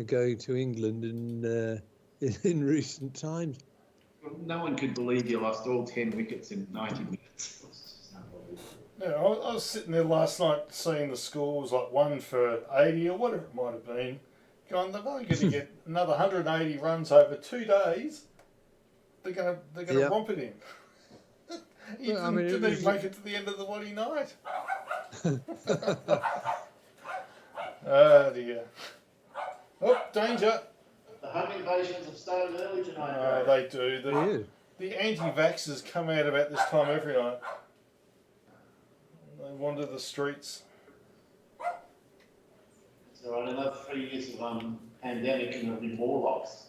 going to England in recent times. No one could believe you lost all 10 wickets in 90 minutes. Yeah, I was sitting there last night seeing the scores, like 1 for 80 or whatever it might have been. Going, they're only going to get another 180 runs over 2 days. They're going to romp it in. He didn't even make it to the end of the bloody night. Oh dear. Oh, danger. The home invasions have started early tonight. Oh, they do. The anti-vaxxers come out about this time every night. They wander the streets. It's all right, another 3 years of pandemic and there'll be more locks.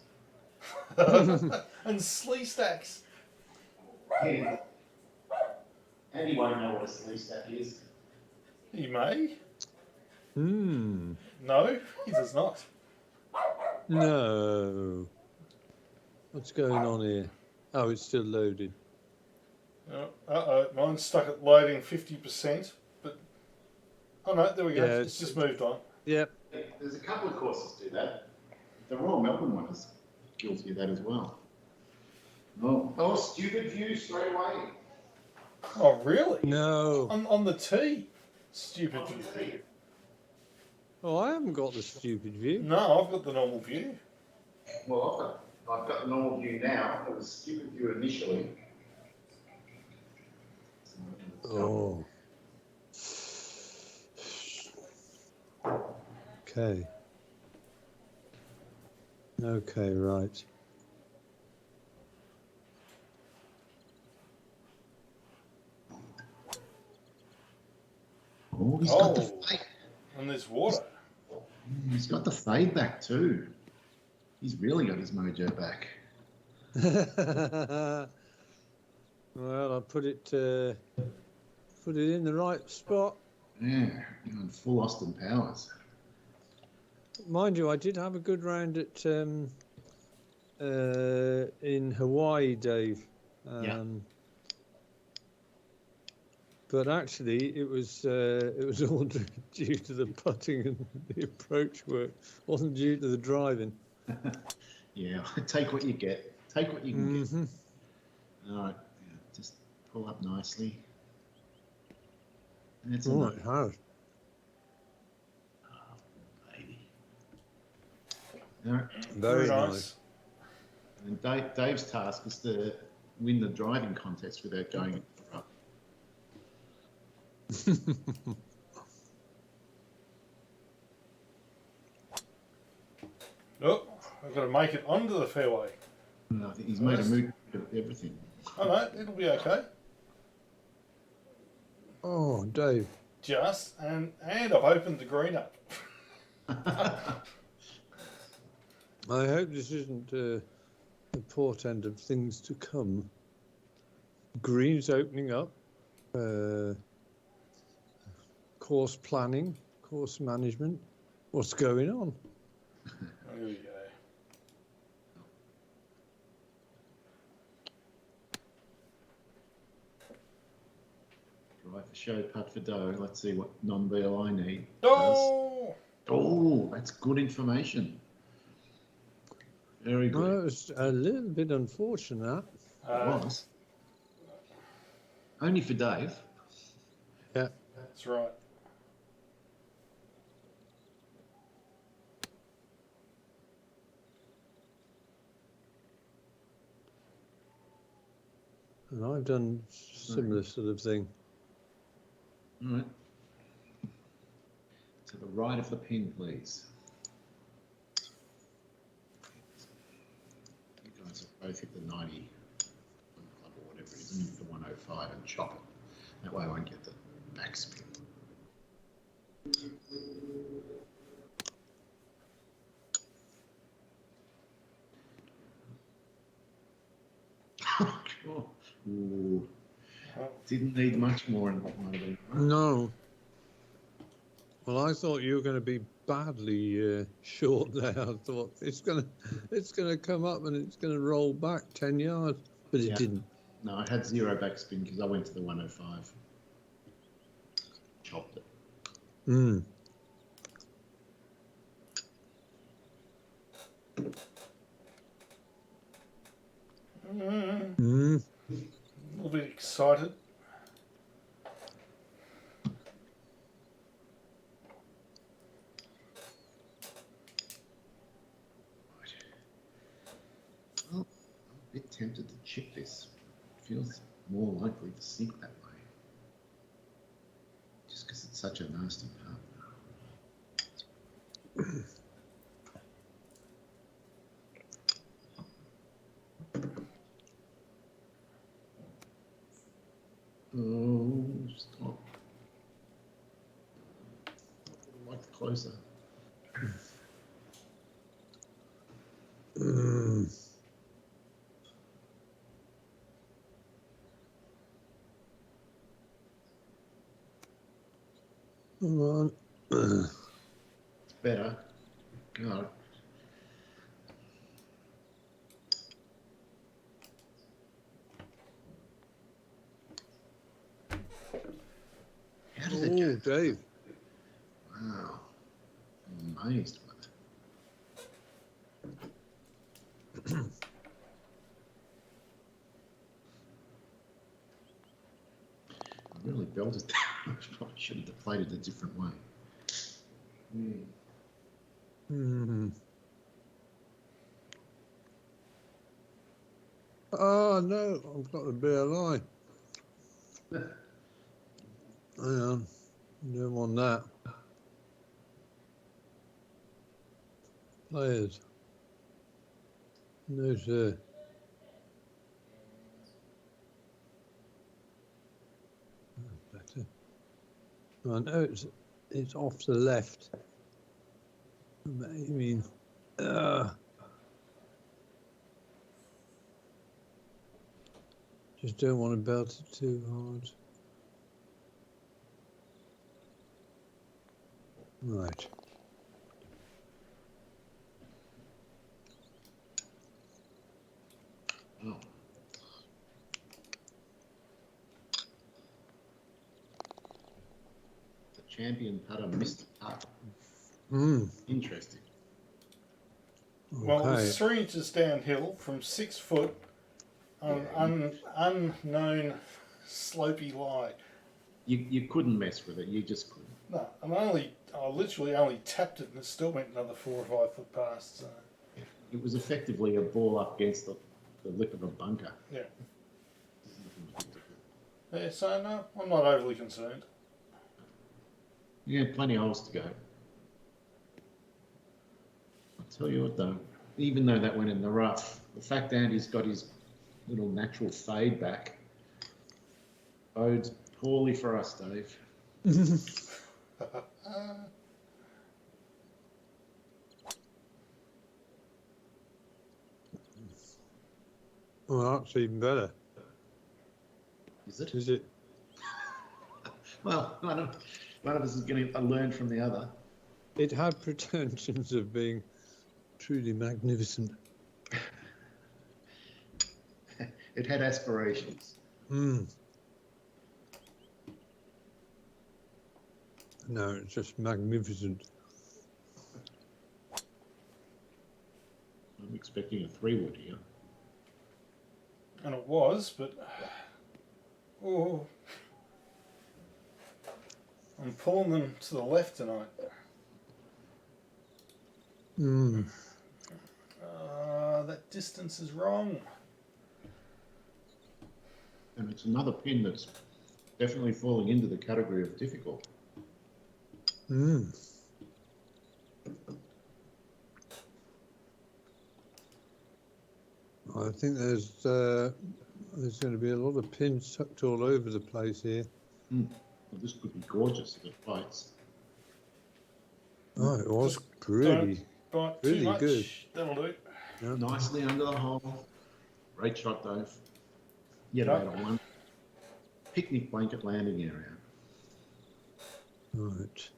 And slee stacks. Yeah. And he won't know what a slee stack is. He may. No, he does not. No. What's going on here? Oh, it's still loaded. Uh-oh, mine's stuck at loading 50%, but... Oh no, there we go, Yeah, it's just moved on. Yep. There's a couple of courses do that. The Royal Melbourne one is guilty of that as well. Oh, stupid view straight away. Oh, really? No. On the tee? Stupid view. Oh, I haven't got the stupid view. No, I've got the normal view. Well, I've got the normal view now. It was stupid view initially. Oh. Okay. Okay, right. Oh, he's got the fade. And there's water. He's got the fade back too. He's really got his mojo back. Well, I put it in the right spot. Yeah, going full Austin Powers. Mind you, I did have a good round at in Hawaii, Dave. Yeah. But actually, it was all due to the putting and the approach work. It wasn't due to the driving. Yeah, take what you get. Take what you can get. All right, yeah, just pull up nicely. And it's Oh, it has. Oh, baby. All right. Very nice. And Dave's task is to win the driving contest without going into the rut. Oh, I've got to make it onto the fairway. No, I think he's made a move of everything. Oh no, it'll be okay. Oh, Dave. And I've opened the green up. I hope this isn't a portent of things to come. Greens opening up. Course planning, course management. What's going on? There we go. Right for show, putt for dough. Let's see what non-BLI need. Oh! Oh, that's good information. Very good. Well, it was a little bit unfortunate. It was. Only for Dave. Yeah. That's right. And I've done similar sort of thing. All right. To the right of the pin, please. You guys have both hit the 90 on the club or whatever it is, and the 105 and chop it. That way I won't get the backspin. Cool. Ooh. Didn't need much more in what might have been. No. Well, I thought you were going to be badly short there. I thought it's going to come up and it's going to roll back 10 yards, but it didn't. No, I had zero backspin because I went to the 105. Chopped it. Mm. A little bit excited. Well, I'm a bit tempted to chip this. It feels more likely to sink that way. Just because it's such a nasty putt. Oh, stop. Like closer. Mm. Come on. It's better. God. How did it Oh, go? Dave. Wow. I'm amazed by that. I really belted that. I probably should have played it a different way. Mm. Oh, no, I've got a BLI. Hang on. Don't want that. Players. No, sir. Better. I know it's off the left. But I mean, just don't want to belt it too hard. Right. Oh. The champion putter missed the putt. Interesting. Well, it Okay. was 3 inches downhill from 6 foot on unknown slopey lie. You couldn't mess with it. You just couldn't. No, I literally only tapped it and it still went another 4 or 5 foot past. So. It was effectively a ball up against the lip of a bunker. Yeah. Yeah, so no, I'm not overly concerned. Yeah, plenty of holes to go. I'll tell you what though, even though that went in the rough, the fact that he's got his little natural fade back bodes poorly for us, Dave. Well, that's even better. Is it? Is it? Well, one of us is going to learn from the other. It had pretensions of being truly magnificent. It had aspirations. No, it's just magnificent. I'm expecting a 3-wood here. And it was, but oh, I'm pulling them to the left tonight. That distance is wrong. And it's another pin that's definitely falling into the category of difficult. I think there's going to be a lot of pins tucked all over the place here. Well, this could be gorgeous if it bites. Oh, it was Just really, Bite really too much. good. That'll do. Yeah. Nicely under the hole. Great shot, Dave. Yet Yep. about a 1. Picnic blanket landing area. Right,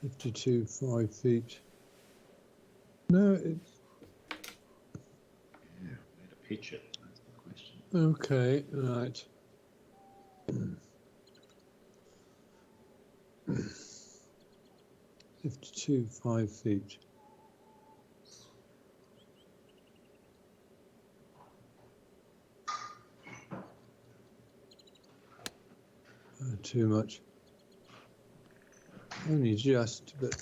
52, 5 feet. No, it's Yeah, where to pitch it? That's the question. okay. Right. 52, 5 feet. too much. Only just, but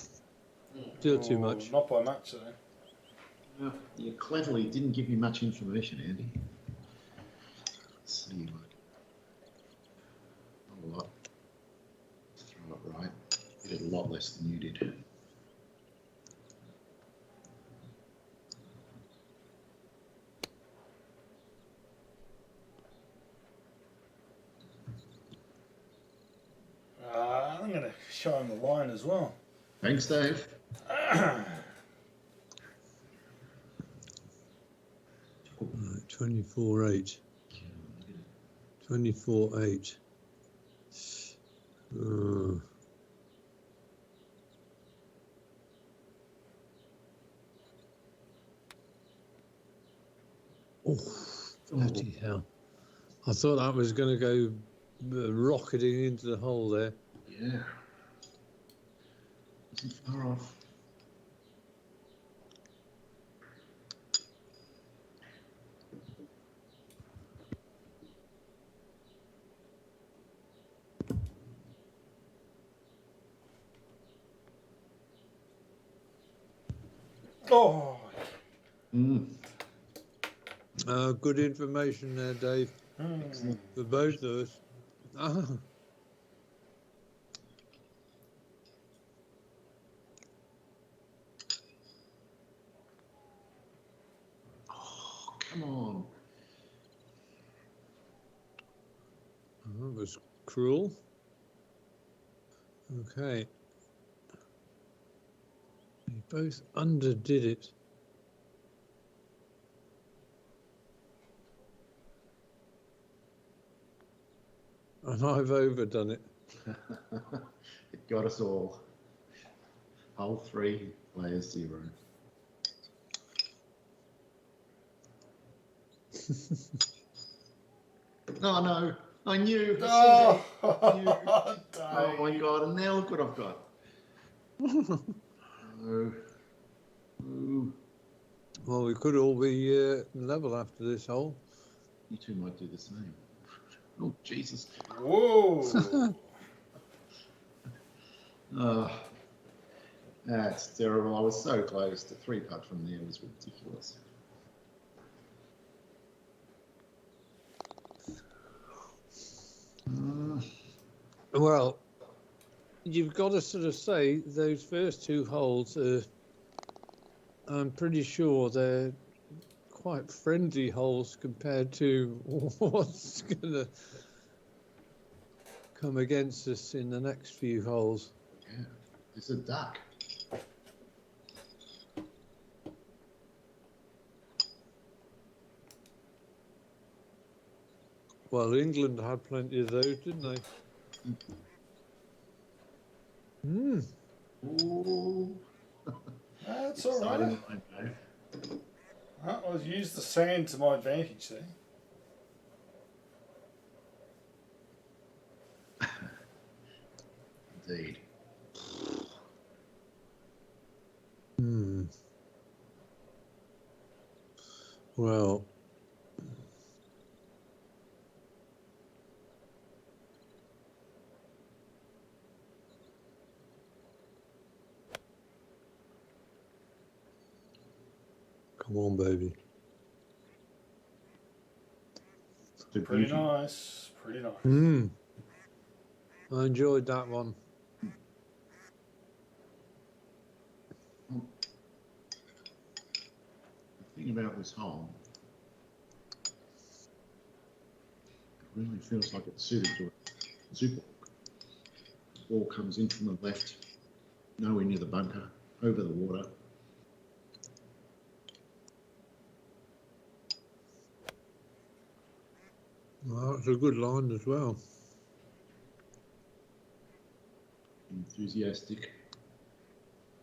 still too much. Not by much, though. You cleverly didn't give me much information, Andy. Let's see what. Not a lot. Throw it right. You did a lot less than you did. I'm going to show him the line as well. Thanks, Dave. 24-8. 24-8. Oh, bloody hell. I thought that was going to go rocketing into the hole there. Yeah. Wasn't far off. Oh. Good information there, Dave. Excellent. For both of us. Oh, come on. That was cruel. Okay. They both underdid it. And I've overdone it. It got us all. Hole 3, player 0. Oh no, I knew. Oh, Oh my God, and now look what I've got. Oh. Ooh. Well, we could all be level after this hole. You two might do the same. Oh, Jesus. Whoa. Oh, that's terrible. I was so close. The 3-putt from there was ridiculous. Well, you've got to sort of say those first 2 holes I'm pretty sure they're quite friendly holes compared to what's going to come against us in the next few holes. Yeah, it's a duck. Well, England had plenty of those, didn't they? Ooh. That's all right. Exciting line, Dave. I'll use the sand to my advantage there. Indeed. Well, come on, baby. Pretty nice. Pretty nice. I enjoyed that one. The thing about this hole, it really feels like it's suited to a super hook. The ball comes in from the left, nowhere near the bunker, over the water. Well, that's a good line as well. Enthusiastic.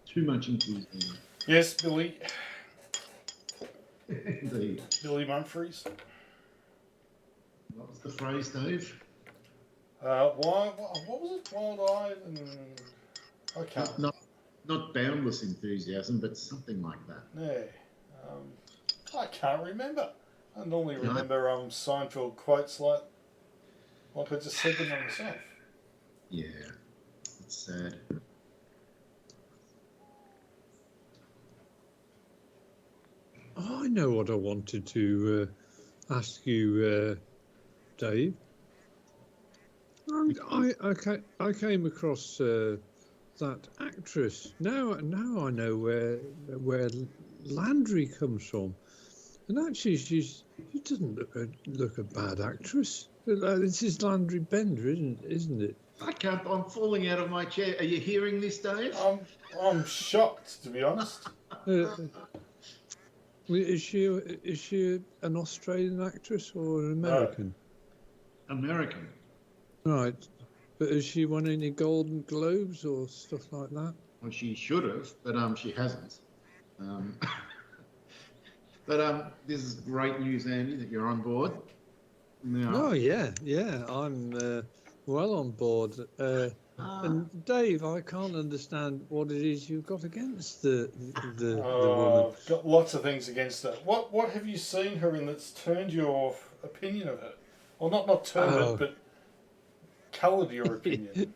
Too much enthusiasm. Yes, Billy. Indeed. Billy Mumfries. What was the phrase, Dave? What was it? Wild-eyed and... I can't... Not boundless enthusiasm, but something like that. Yeah. I can't remember. I normally remember Seinfeld quotes like I just said them myself. Yeah, it's sad. I know what I wanted to ask you, Dave. I came across that actress. Now I know where Landry comes from, and actually she doesn't look a bad actress. This is Landry Bender, isn't it? I'm falling out of my chair. Are you hearing this, Dave? I'm shocked, to be honest. Is she an Australian actress or an No. American? American. Right, but has she won any Golden Globes or stuff like that? Well, she should have, but she hasn't. But this is great news, Andy, that you're on board. Oh yeah, I'm well on board. And Dave, I can't understand what it is you've got against the woman. I've got lots of things against her. What have you seen her in that's turned your opinion of her? Well, not turned it, but coloured your opinion.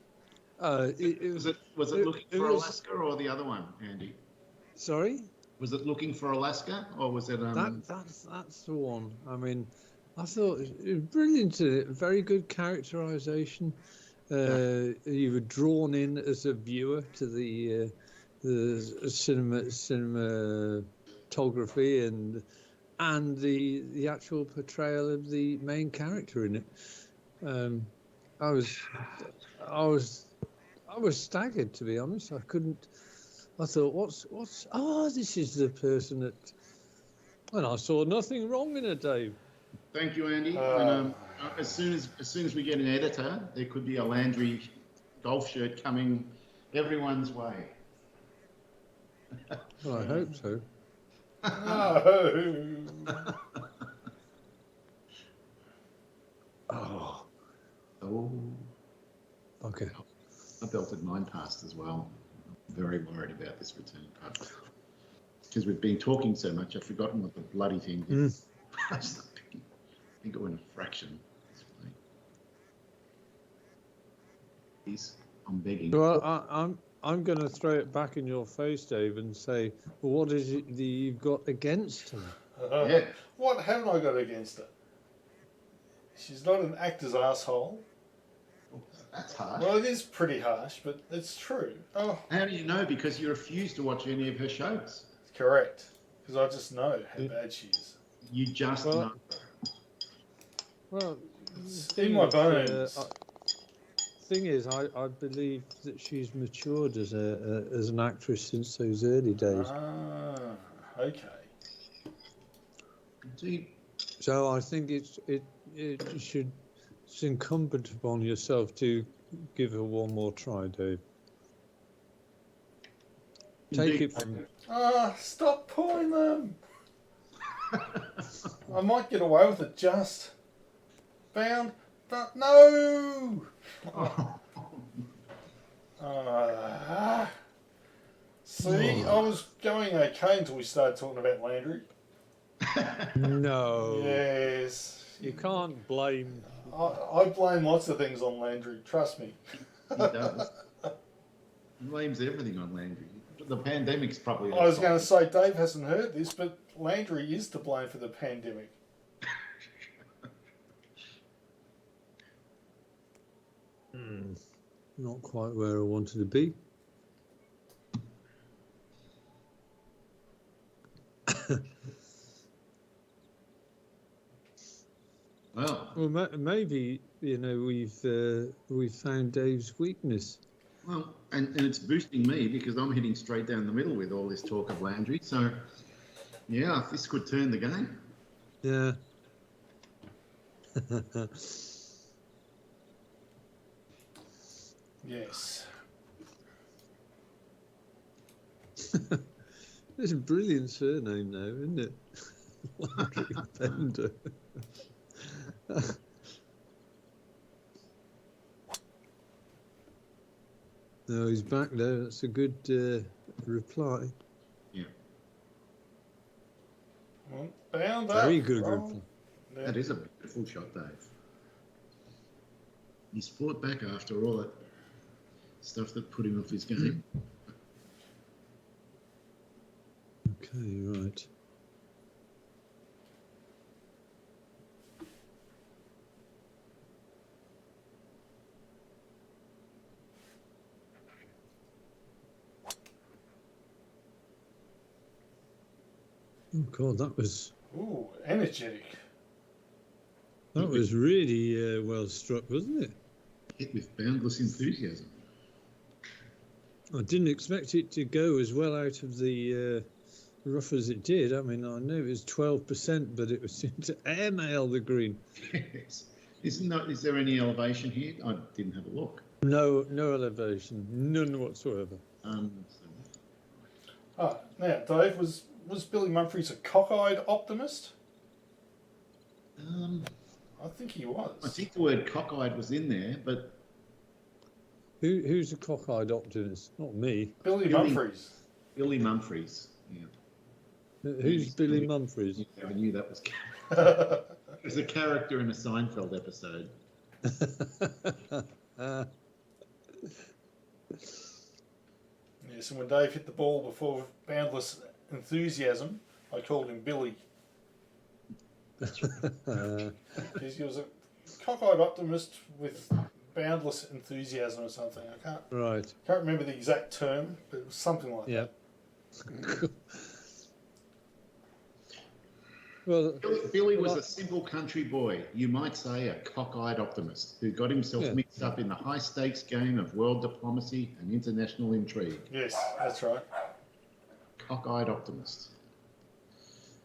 Was it looking for Alaska or the other one, Andy? Sorry? Was it looking for Alaska or was it That's the one. I mean, I thought it was brilliant. Very good characterization. You were drawn in as a viewer to the cinematography and the actual portrayal of the main character in it. I was staggered, to be honest. I couldn't. I thought, what's? Oh, this is the person that. And I saw nothing wrong in her, Dave. Thank you, Andy. And as soon as we get an editor, there could be a Landry golf shirt coming everyone's way. Well, I hope so. No. Oh. Okay. I belted mine past as well. I'm very worried about this return putt. Because we've been talking so much, I've forgotten what the bloody thing did. I think it went a fraction this way. Please, I'm begging. Well, I'm going to throw it back in your face, Dave, and say, well, what is it that you've got against her? Yeah. What haven't I got against her? She's not an actor's asshole. That's harsh. Well, it is pretty harsh, but it's true. Oh. How do you know? Because you refuse to watch any of her shows. Correct. Because I just know how bad she is. You just know. Well, it's in my bones. Thing is, I believe that she's matured as an actress since those early days. Ah, okay. So I think it's incumbent upon yourself to give her one more try, Dave. Take it from. Stop pulling them. I might get away with it. Just bound, but no. See, I was going okay until we started talking about Landry. No. Yes. You can't blame. I blame lots of things on Landry. Trust me. He does. He blames everything on Landry. The pandemic's probably. I was going to say Dave hasn't heard this, but Landry is to blame for the pandemic. Not quite where I wanted to be. Well, maybe we've found Dave's weakness. Well, and it's boosting me because I'm heading straight down the middle with all this talk of Landry. So, yeah, this could turn the game. Yeah. Yes. It's a brilliant surname now, isn't it? Landry Bender. No, he's back there. That's a good reply. Yeah. Well, bound up. Very good reply. Yeah. That is a beautiful shot, Dave. He's fought back after all that stuff that put him off his game. Okay, right. Oh God, that was energetic. That was really well struck, wasn't it? Hit with boundless enthusiasm. I didn't expect it to go as well out of the rough as it did. I mean, I knew it was 12%, but it was to airmail the green. Yes. Is there any elevation here? I didn't have a look. No elevation, none whatsoever. Now, Dave, was Billy Mumphries a cockeyed optimist? I think he was. I think the word cockeyed was in there, but who's a cockeyed optimist? Not me. Billy Mumphries. Billy Mumphries. Yeah. Who's Billy Mumphries? I knew that was. It was a character in a Seinfeld episode. Yes, and when Dave hit the ball before boundless enthusiasm, I called him Billy. Because he was a cockeyed optimist with boundless enthusiasm or something. I can't remember the exact term, but it was something like that. Well, Billy was a simple country boy, you might say a cockeyed optimist, who got himself mixed up in the high-stakes game of world diplomacy and international intrigue. Yes, that's right. Cockeyed optimist.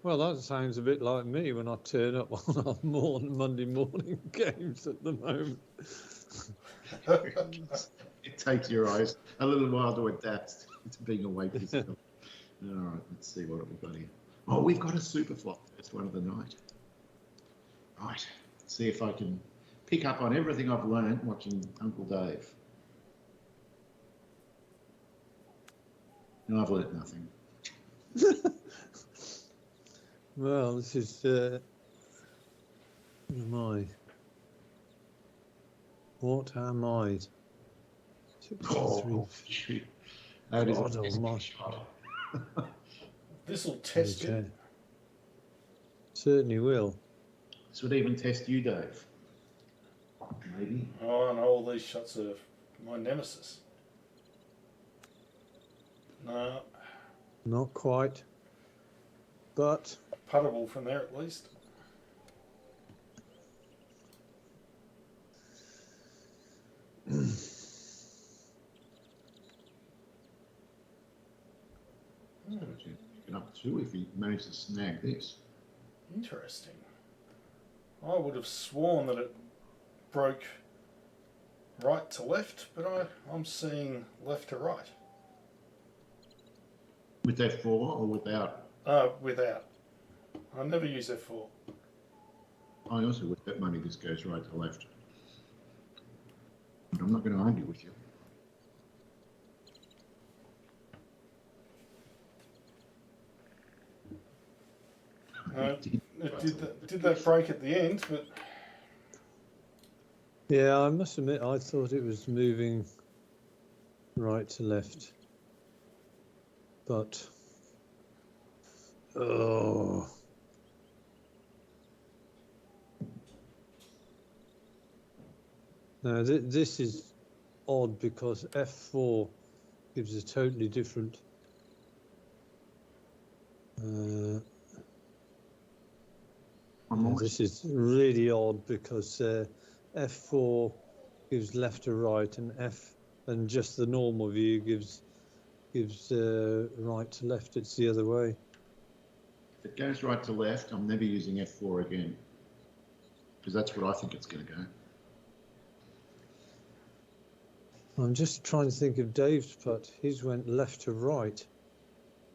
Well, that sounds a bit like me when I turn up on our Monday morning games at the moment. It takes your eyes a little while to adapt to being awake yourself. All right, let's see what we've got here. Oh, we've got a super flop first one of the night. Right, let's see if I can pick up on everything I've learned watching Uncle Dave. No, I've learnt nothing. Well, this is what am I? 63. Oh, shoot. That is God a almighty. shot. This will test you. Certainly will. This would even test you, Dave. Maybe. Oh, I know all these shots are my nemesis. No. Not quite. But puttable from there at least. Up to if he managed to snag this. Interesting. I would have sworn that it broke right to left, but I'm seeing left to right. With F4 or without? Without. I never use F4. I also would bet money this goes right to left. But I'm not going to argue with you. Did that break at the end, but yeah, I must admit I thought it was moving right to left, but now this is odd because F4 gives a totally different this is really odd because F4 gives left to right, and just the normal view gives right to left. It's the other way. If it goes right to left, I'm never using F4 again, because that's what I think it's going to go. I'm just trying to think of Dave's putt. His went left to right.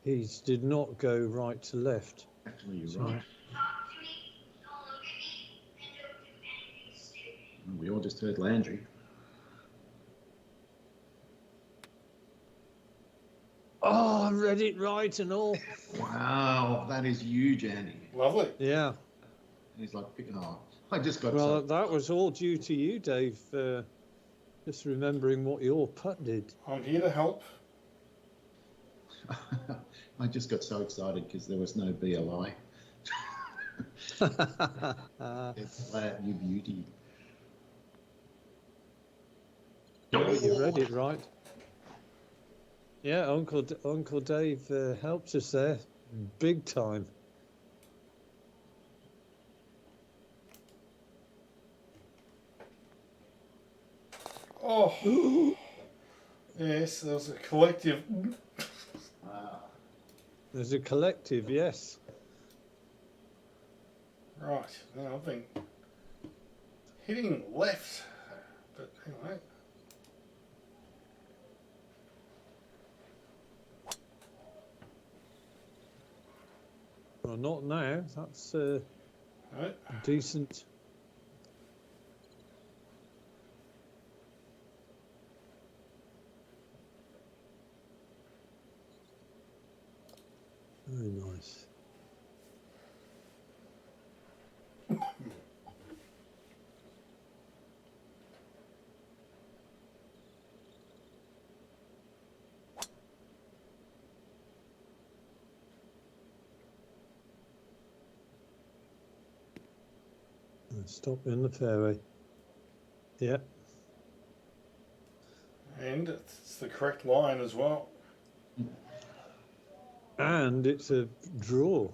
His did not go right to left. Actually, you're right. We all just heard Landry. Oh, I read it right and all. Wow, that is huge, Andy. Lovely. Yeah. He's like picking up. I just got. Well, that was all due to you, Dave. Just remembering what your putt did. I'm here to help. I just got so excited because there was no BLI. It's flat, you beauty. Oh, you read it right. Yeah, Uncle Dave helps us there, big time. Oh, Ooh. yes, there was a collective. There's a collective, yes. Right, now I've been hitting left, but anyway. Well, not now. That's Right. decent. Very nice. Stop in the fairway. Yeah. And it's the correct line as well. And it's a draw.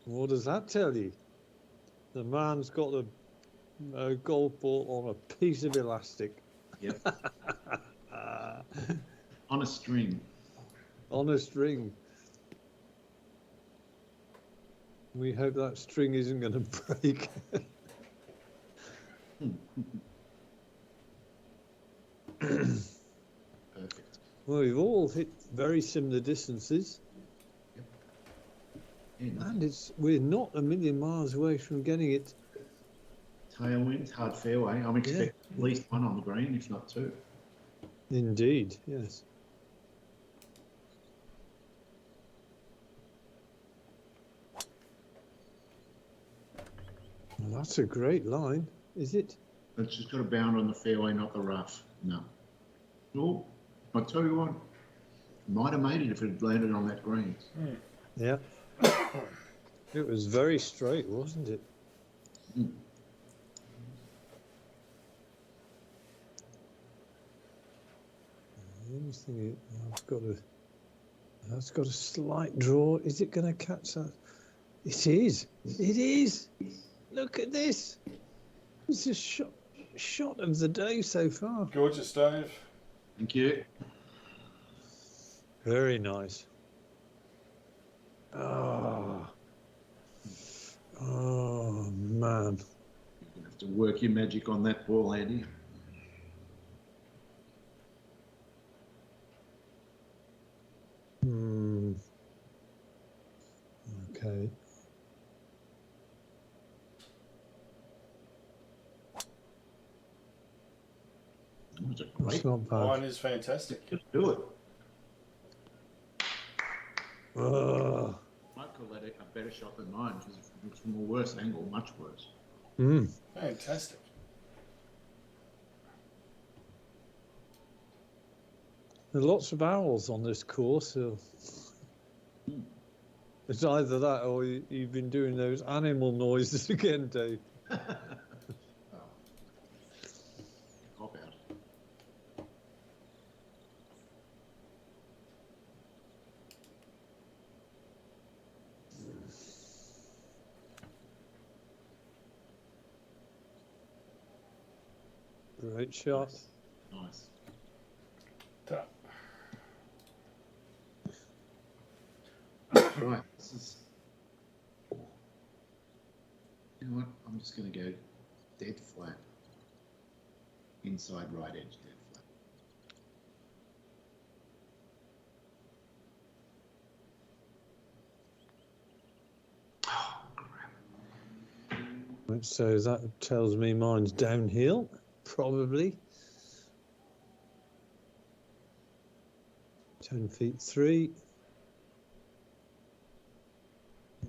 What does that tell you? The man's got a golf ball on a piece of elastic. Yep. On a string. On a string. We hope that string isn't going to break. Perfect. Well, we've all hit very similar distances. Yep. Yeah, And we're not a million miles away from getting it. tailwind, hard fairway. I'm expecting at least one on the green, if not two. Indeed, yes. Well, that's a great line, is it? It's just got to bound on the fairway, not the rough. No. Oh, I'll tell you what. Might have made it if it had landed on that green. Yeah. It was very straight, wasn't it? Mm. The only thing that's got a slight draw. Is it going to catch that? It is. It is. Look at this. It's a shot of the day so far. Gorgeous, Dave. Thank you. Very nice. Oh man. You're going to have to work your magic on that ball, Andy. Okay. That's a That's great. not bad. Line is fantastic. Just do it. Oh. Might call that a better shot than mine because it's from a worse angle, much worse. Fantastic. There are lots of owls on this course. So it's either that or you've been doing those animal noises again, Dave. Cop out. Great shot. Nice. Ta- Right. This is. You know what? I'm just going to go dead flat. Inside right edge, dead flat. Oh, crap. So that tells me mine's downhill, probably. 10 feet 3.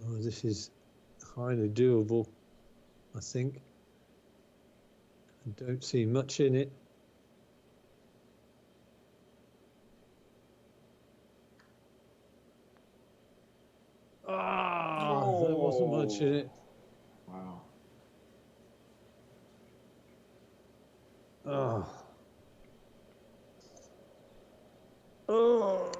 Oh, this is highly doable, I think. I don't see much in it. Ah, there wasn't much in it. Wow. Oh. Oh.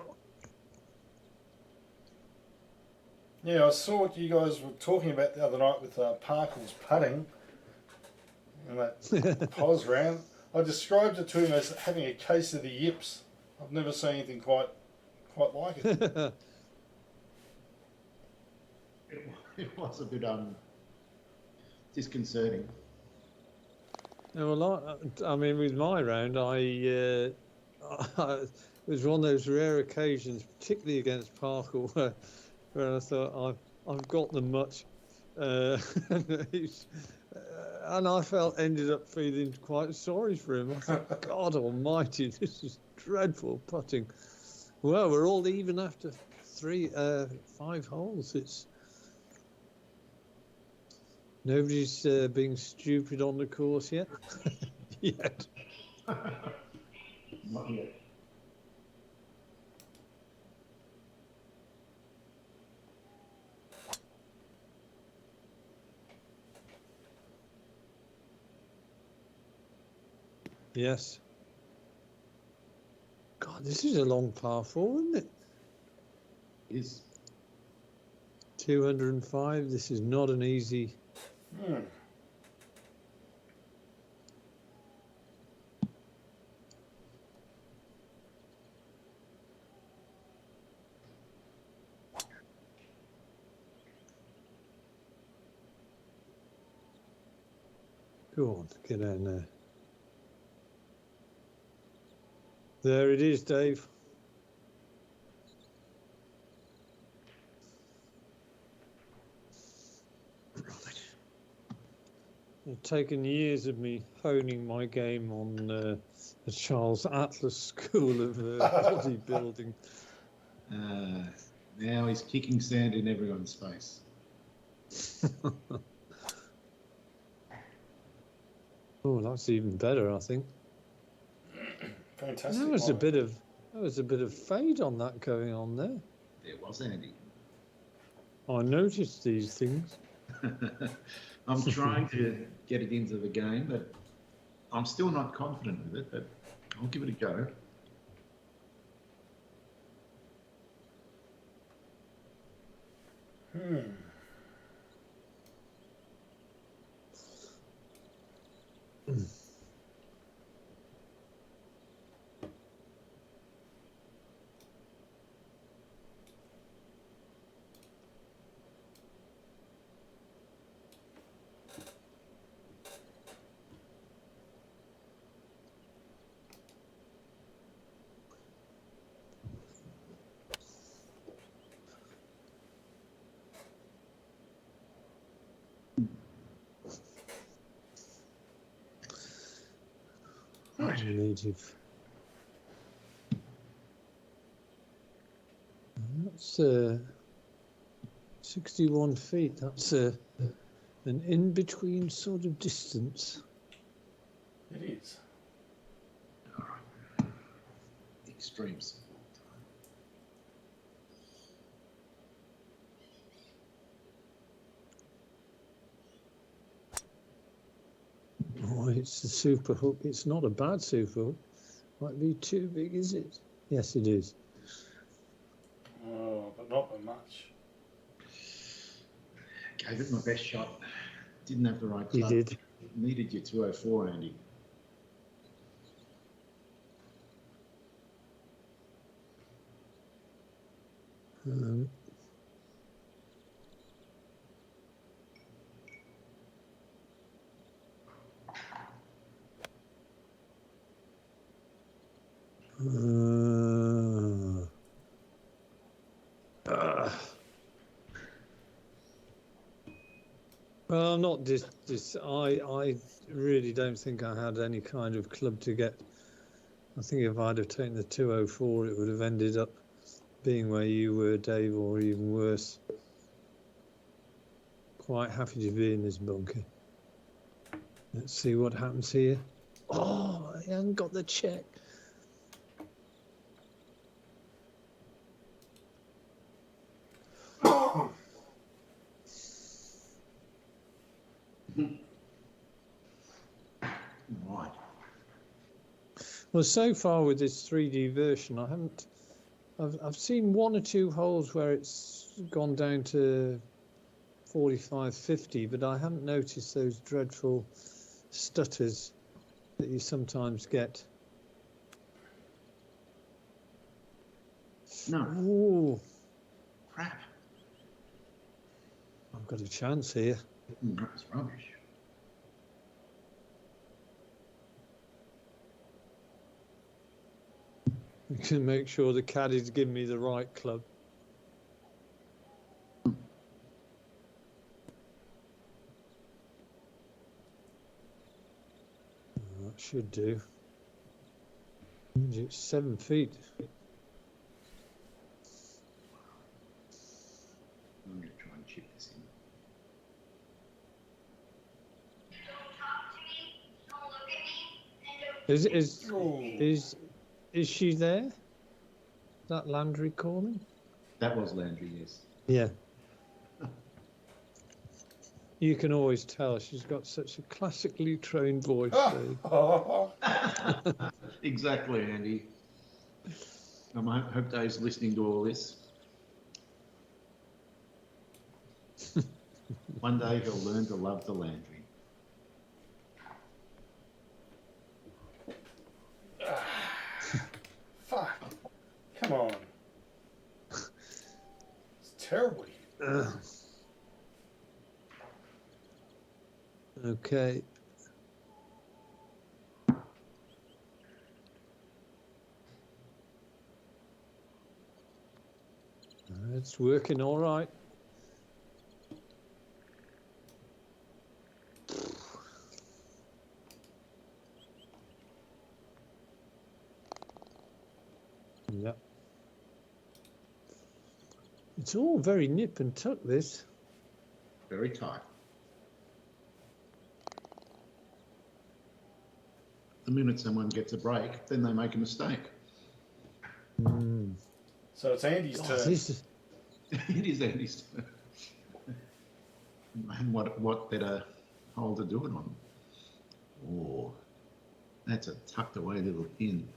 Yeah, I saw what you guys were talking about the other night with Parkle's putting and that pos round. I described it to him as having a case of the yips. I've never seen anything quite like it. It was a bit disconcerting. Well, I mean, with my round, it was one of those rare occasions, particularly against Parker, where I thought I've got them much, and I ended up feeling quite sorry for him. I thought, God Almighty, this is dreadful putting. Well, we're all even after 5 holes. It's nobody's being stupid on the course yet. Yet. Not yet. Yes. God, this is a long par 4, isn't it? It is. 205. This is not an easy. Go on, get down there. There it is, Dave. It's taken years of me honing my game on the Charles Atlas School of bodybuilding. Now he's kicking sand in everyone's face. Oh, that's even better, I think. Fantastic. There was a bit of fade on that going on there. There was, Andy. I noticed these things. I'm trying to get it into the game, but I'm still not confident with it, but I'll give it a go. Native. That's 61 feet. That's an in-between sort of distance. It is. All right. Extreme support. Oh, it's a super hook. It's not a bad super hook. Might be too big, is it? Yes, it is. Oh, but not by much. Gave it my best shot. Didn't have the right You club. did. Needed your 204, Andy. Well, not this. I really don't think I had any kind of club to get. I think if I'd have taken the 204, it would have ended up being where you were, Dave, or even worse. Quite happy to be in this bunker. Let's see what happens here. Oh, I haven't got the check. Right. Well, so far with this 3D version, I've seen one or two holes where it's gone down to 45, 50, but I haven't noticed those dreadful stutters that you sometimes get. No. Ooh, Crap. I've got a chance here. That was rubbish. You can make sure the caddies give me the right club. That should do. It's 7 feet. I'm going to try and chip this in. Is she there? Is that Landry calling? That was Landry, yes. Yeah. You can always tell she's got such a classically trained voice. Exactly, Andy. I hope Dave's listening to all this. One day he'll learn to love the Landry. Fuck. Come on. It's terribly. Okay. It's working all right. Yep. It's all very nip and tuck, this. Very tight. The minute someone gets a break, then they make a mistake. So it's Andy's God, turn. this is... It is Andy's turn. And what better hole to do it on? Oh, that's a tucked away little pin.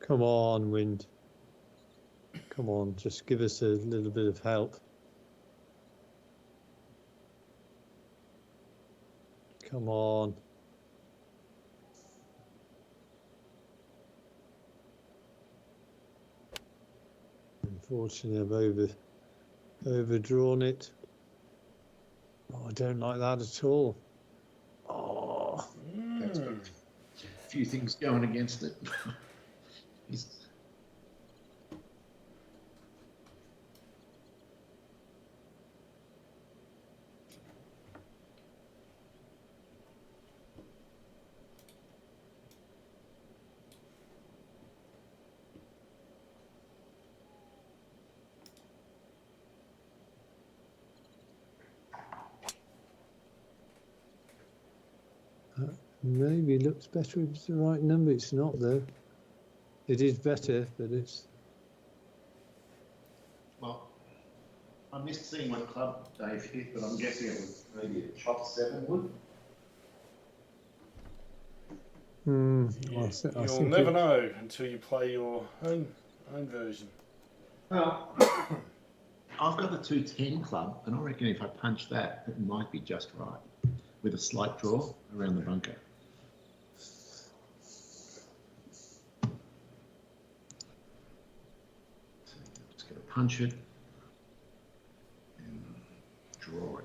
Come on, wind. Come on, just give us a little bit of help. Come on. Unfortunately, I've overdrawn it. Oh, I don't like that at all. Oh. That's got a few things going against it. Maybe it looks better if it's the right number. It's not, though. It is better, but it's... Well, I missed seeing what club Dave hit, but I'm guessing it was maybe a chop 7 wood. You'll never know until you play your own version. Well, I've got the 210 club, and I reckon if I punch that, it might be just right, with a slight draw around the bunker. So I'm just going to punch it and draw it.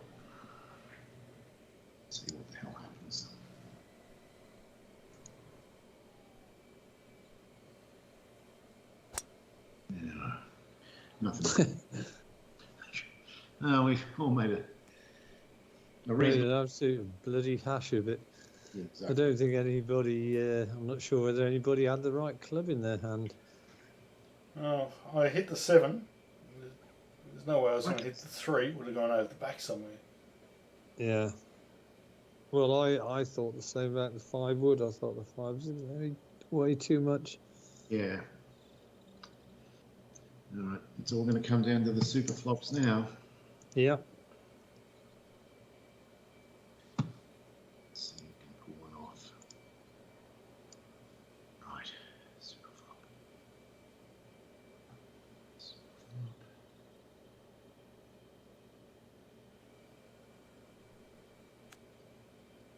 See what the hell happens. Yeah, nothing. We've all made a Made an absolute bloody hash of it. Yeah, exactly. I don't think anybody, I'm not sure whether anybody had the right club in their hand. Oh, I hit the 7. There's no way I was going to hit the 3. Would have gone over the back somewhere. Yeah. Well, I thought the same about the 5 wood. I thought the 5 was way too much. Yeah. All right. It's all going to come down to the super flops now. Yeah. Let's see if we can pull one off. Right. Super flop. Super flop.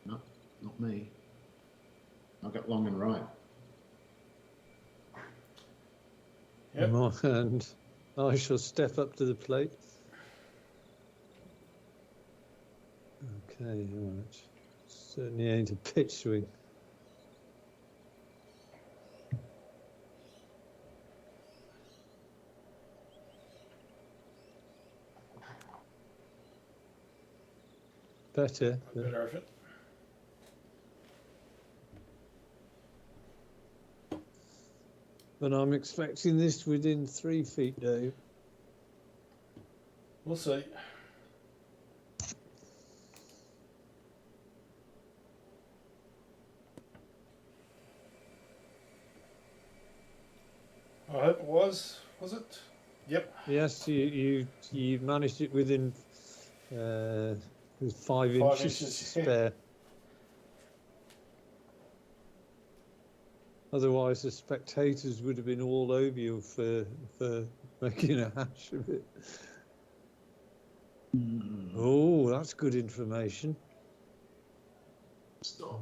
No, not me. I got long and right. Yep. And I shall step up to the plate. Okay, all right. Certainly ain't a pitch swing. Better. Better effort. But I'm expecting this within 3 feet, Dave. We'll see. I hope it was. Was it? Yep. Yes, you managed it within with 5 inches Yeah. spare. Otherwise, the spectators would have been all over you for making a hash of it. Oh, that's good information. Stop.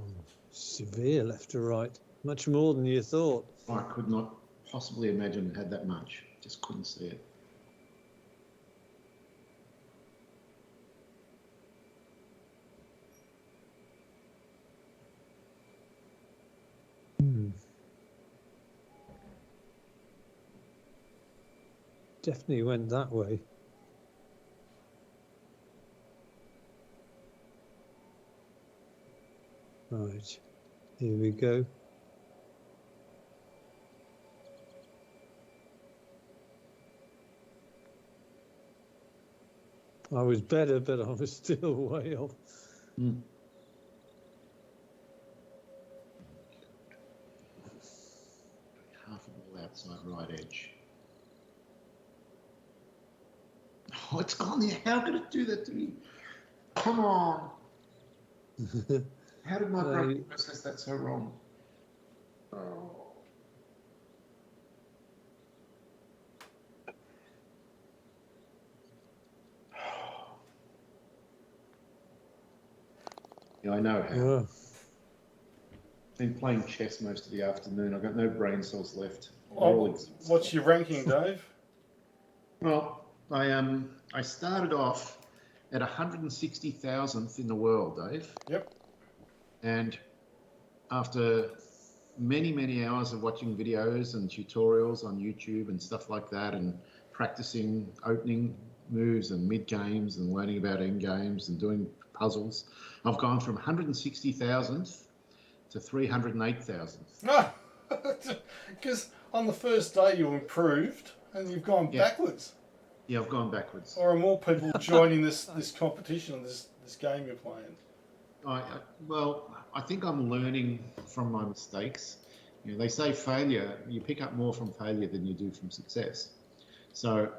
Severe left to right, much more than you thought. I could not possibly imagine it had that much. Just couldn't see it. Definitely went that way. Right, here we go. I was better, but I was still way off. Half a ball outside right edge. Oh, it's gone there. How could it do that to me? Come on. How did my brain process that so wrong? Oh. Yeah, I know how. Yeah. Been playing chess most of the afternoon. I've got no brain cells left. What's your ranking, Dave? Well, I started off at 160,000th in the world, Dave. Yep. And after many hours of watching videos and tutorials on YouTube and stuff like that, and practicing opening moves and mid games and learning about end games and doing puzzles, I've gone from 160,000th to 308,000th. No, because on the first day you improved and you've gone backwards. Yeah, I've gone backwards. Or are more people joining this competition, this game you're playing? Well, I think I'm learning from my mistakes. You know, they say failure, you pick up more from failure than you do from success. So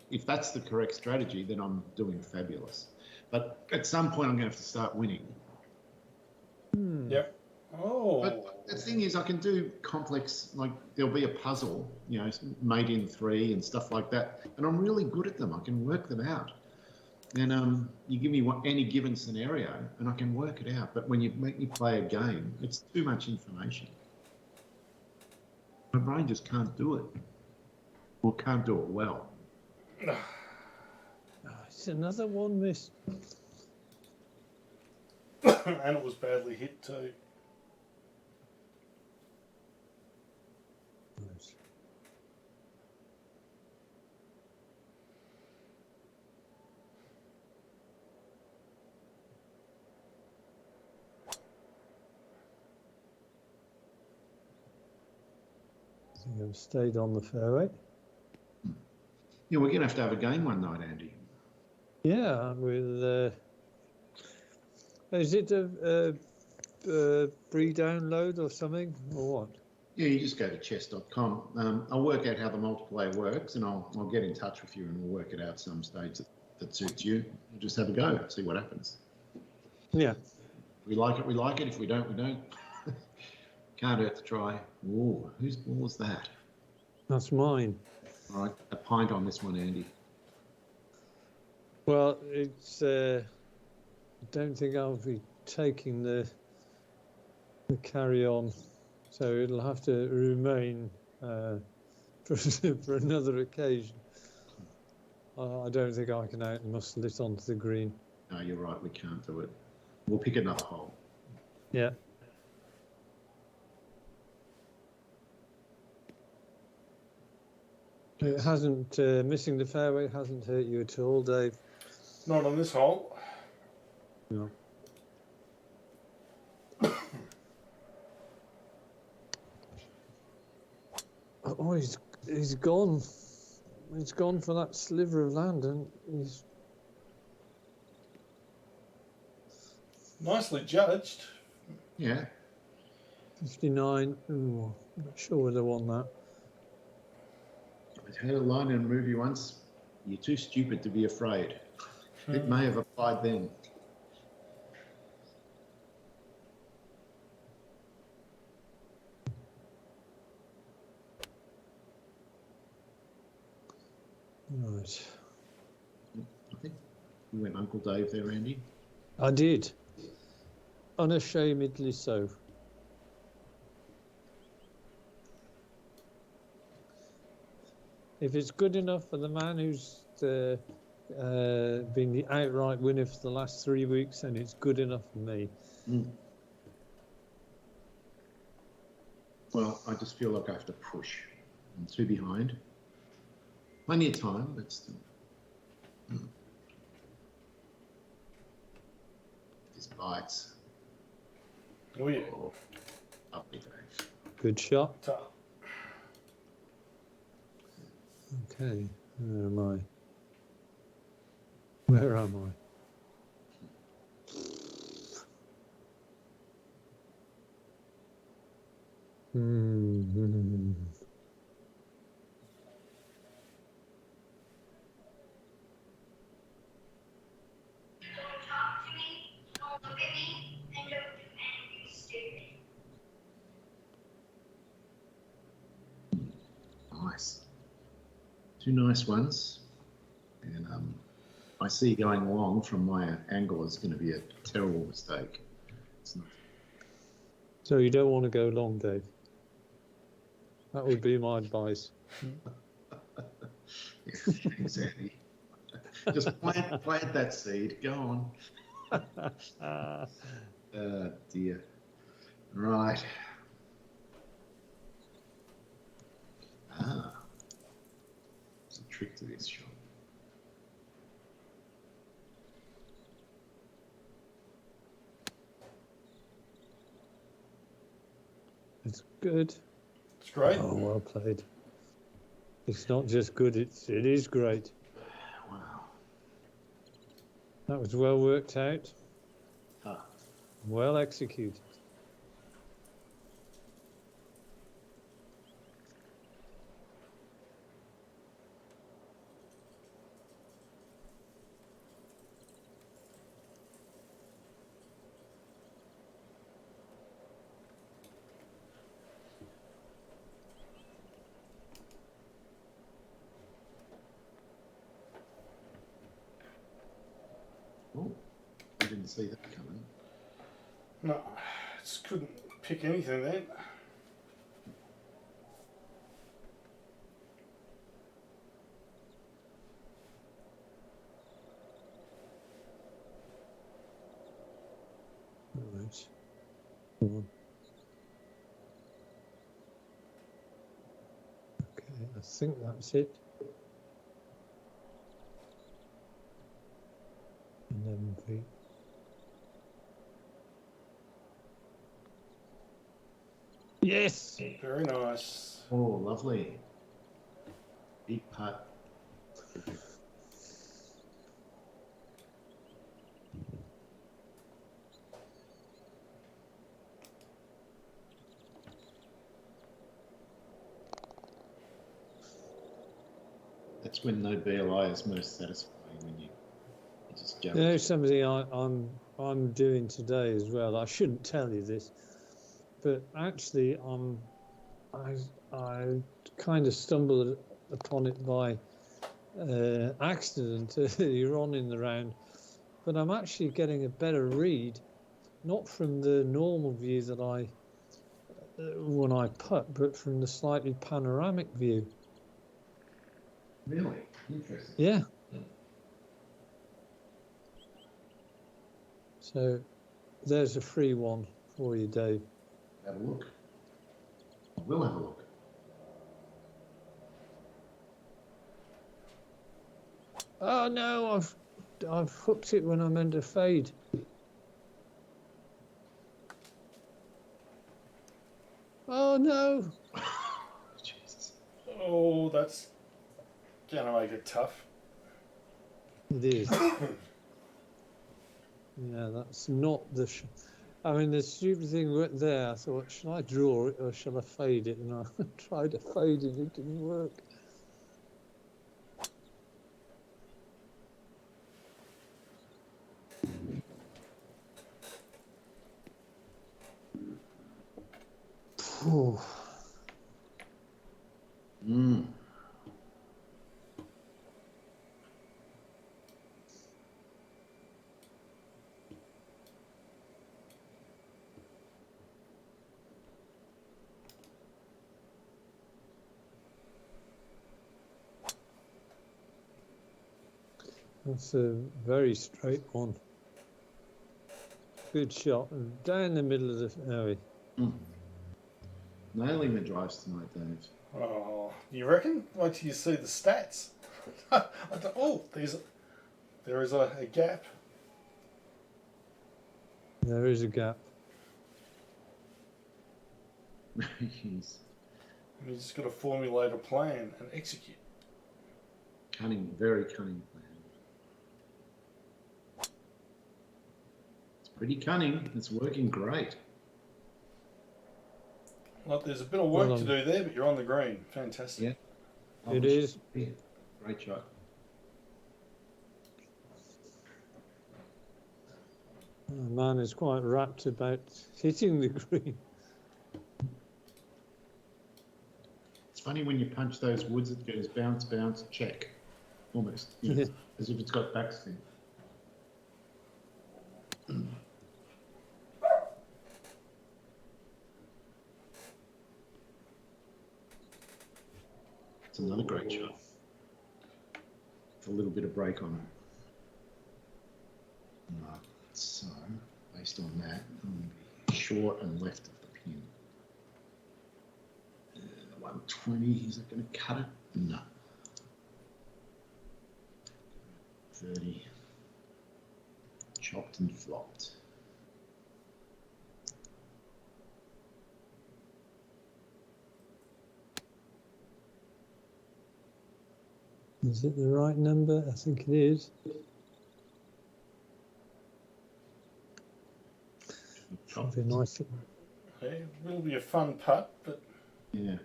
if that's the correct strategy, then I'm doing fabulous. But at some point, I'm going to have to start winning. Yep. Oh. But the thing is, I can do complex, like there'll be a puzzle, you know, made in 3 and stuff like that. And I'm really good at them. I can work them out. And you give me any given scenario and I can work it out. But when you make me play a game, it's too much information. My brain just can't do it, or can't do it well. It's another one missed. And it was badly hit too. Nice. I think I've stayed on the fairway. Yeah, we're going to have a game one night, Andy. Yeah, with is it a pre-download or something, or what? Yeah, you just go to chess.com. I'll work out how the multiplayer works, and I'll get in touch with you, and we'll work it out some stage that suits you. We'll just have a go, see what happens. Yeah. If we like it, we like it. If we don't, we don't. Can't hurt to try. Ooh, whose ball was that? That's mine. All right, a pint on this one, Andy. Well, it's. I don't think I'll be taking the carry on, so it'll have to remain for another occasion. I don't think I can outmuscle it onto the green. No, you're right. We can't do it. We'll pick another hole. Yeah. It hasn't missing the fairway hasn't hurt you at all, Dave. Not on this hole. No. Oh, he's gone. He's gone for that sliver of land, and he's Nicely judged. Yeah. 59. Ooh, I'm not sure whether I won that. I heard a line in a movie once. You're too stupid to be afraid. It may have applied then. Right. I think you went Uncle Dave there, Andy. I did. Unashamedly so. If it's good enough for the man who's been the outright winner for the last 3 weeks, then it's good enough for me. Well, I just feel like I have to push. I'm too behind. Plenty of time, but still. This bites. Oh yeah. Oh, lovely, Dave. Good shot. Tough. Okay, where am I? Where am I? Nice. Two nice ones. And I see going long from my angle is going to be a terrible mistake. It's not. So you don't want to go long, Dave? That would be my advice. Exactly. Just plant that seed. Go on. Dear. Right. There's a trick to this shot. It's good. It's great. Oh, well played. It's not just good, it is great. Wow. That was well worked out. Ah. Well executed. Oh, I didn't see that coming. No, just couldn't pick anything then. Right. Come on. Okay, I think that's it. 11 feet. Yes! Very nice. Oh, lovely. Big putt. That's when no BLI is most satisfying, when you just jump. You know, something I'm doing today as well. I shouldn't tell you this, but actually, I kind of stumbled upon it by accident earlier on in the round. But I'm actually getting a better read, not from the normal view that when I putt, but from the slightly panoramic view. Really? Interesting. Yeah. So there's a free one for you, Dave. Have a look. I will have a look. Oh no, I've hooked it when I meant to fade. Oh no. Jesus. Oh, that's gonna make it tough. It is. Yeah, that's not the. I mean, the stupid thing right there. I thought, shall I draw it or shall I fade it? And I tried to fade it. It didn't work. Phew. Mm. That's a very straight one. Good shot. And down the middle of the area. Mm. Nailing the drives tonight, Dave. Oh, you reckon? Wait till you see the stats. Oh, there is a gap. There is a gap. He's You just got to formulate a plan and execute. cunning, very cunning plan. It's pretty cunning. It's working great. Well, there's a bit of work to do there, but you're on the green. Fantastic. Yeah. It is. Yeah. Great shot. The man is quite rapt about hitting the green. It's funny when you punch those woods, it goes bounce, bounce, check. Almost. You know, Yeah. as if it's got backspin. It's another great shot. It's a little bit of break on it. Right. So, based on that, I'm going to be short and left of the pin. 120, is it going to cut it? No. 30. Chopped and flopped. Is it the right number? I think it is. Chopped. Be nice. It will be a fun putt, but Yeah.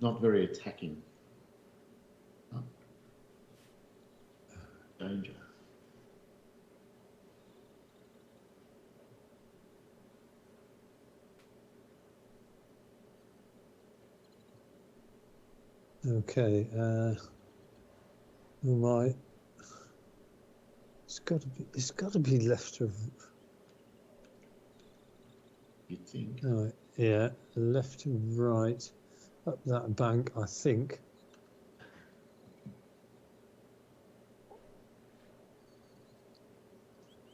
Not very attacking. Huh? Danger. Okay. Oh my. It's got to be left of. You think? Oh, yeah, left to right up that bank, I think.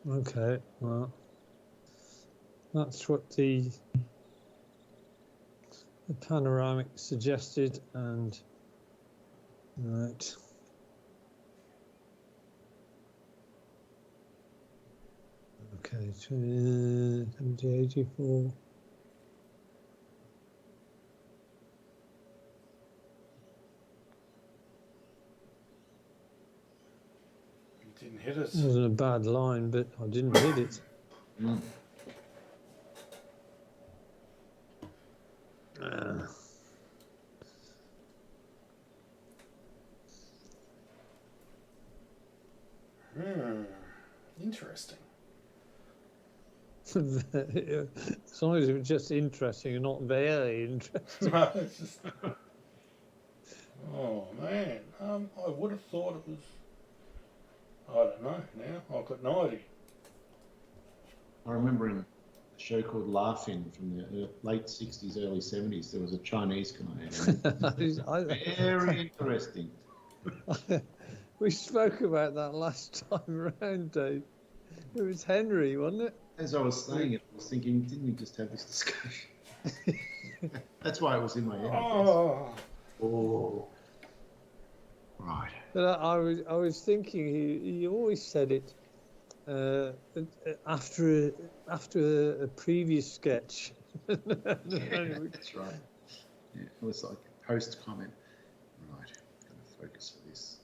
Okay, well, that's what the panoramic suggested, and right. Okay, 70, 84. hit it. It wasn't a bad line, but I didn't hit it. Mm. Interesting. As long as it was just interesting and not very interesting. No, it's just... Oh man, I would have thought it was. I don't know. Now I've got no idea. I remember in a show called Laughing from the late 60s, early 70s, there was a Chinese guy. Very interesting. We spoke about that last time around, Dave. It was Henry, wasn't it? As I was saying it, I was thinking, didn't we just have this discussion? That's why it was in my head. Oh. Right. But I was thinking he always said it after a previous sketch. Yeah, that's right. Yeah, it was like a post comment. Right. I'm going to focus for this.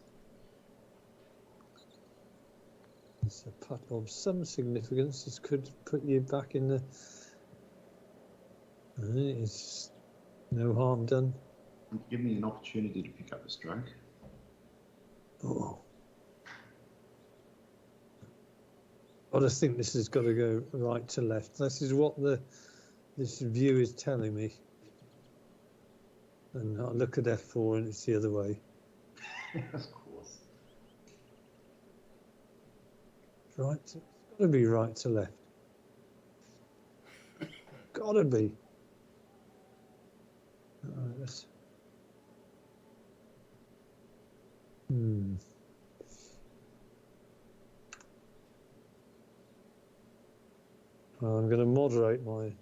It's a putt of some significance. This could put you back in the. It's no harm done. Give me an opportunity to pick up a stroke. Oh. I just think this has got to go right to left. This is what this view is telling me. And I look at F4 and it's the other way. Of course. Right, it's got to be right to left. Got to be. All right, let's. Well, I'm going to moderate my.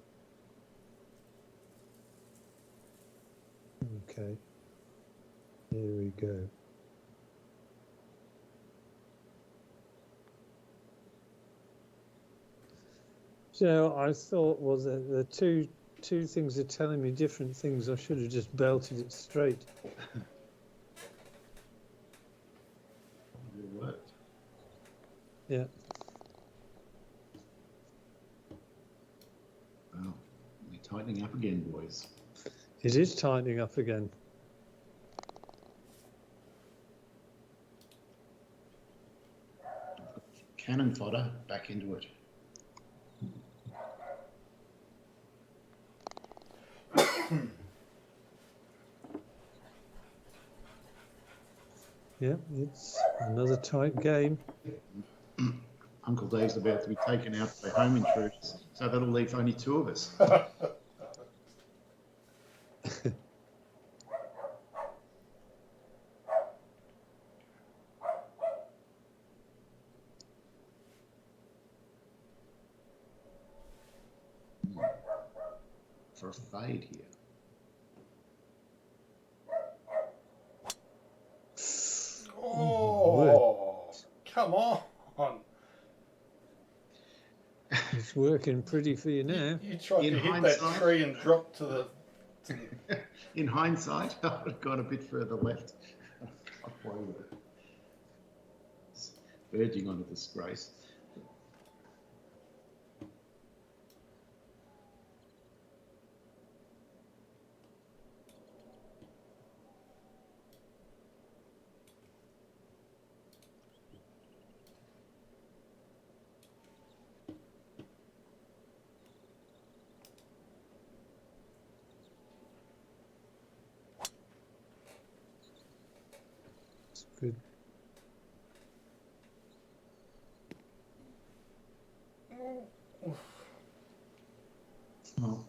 Okay. Here we go. So I thought, well, the two things are telling me different things. I should have just belted it straight. It worked. Yeah. Well, we're tightening up again, boys. It is tightening up again. Cannon fodder back into it. Yeah, it's another tight game. Uncle Dave's about to be taken out by home intruders, so that'll leave only two of us. For a fade here. Oh, come on. It's working pretty for you now. You tried In to hit hindsight- that tree and drop to the... In hindsight, I would have gone a bit further left. It's verging on a disgrace. It's good. Well,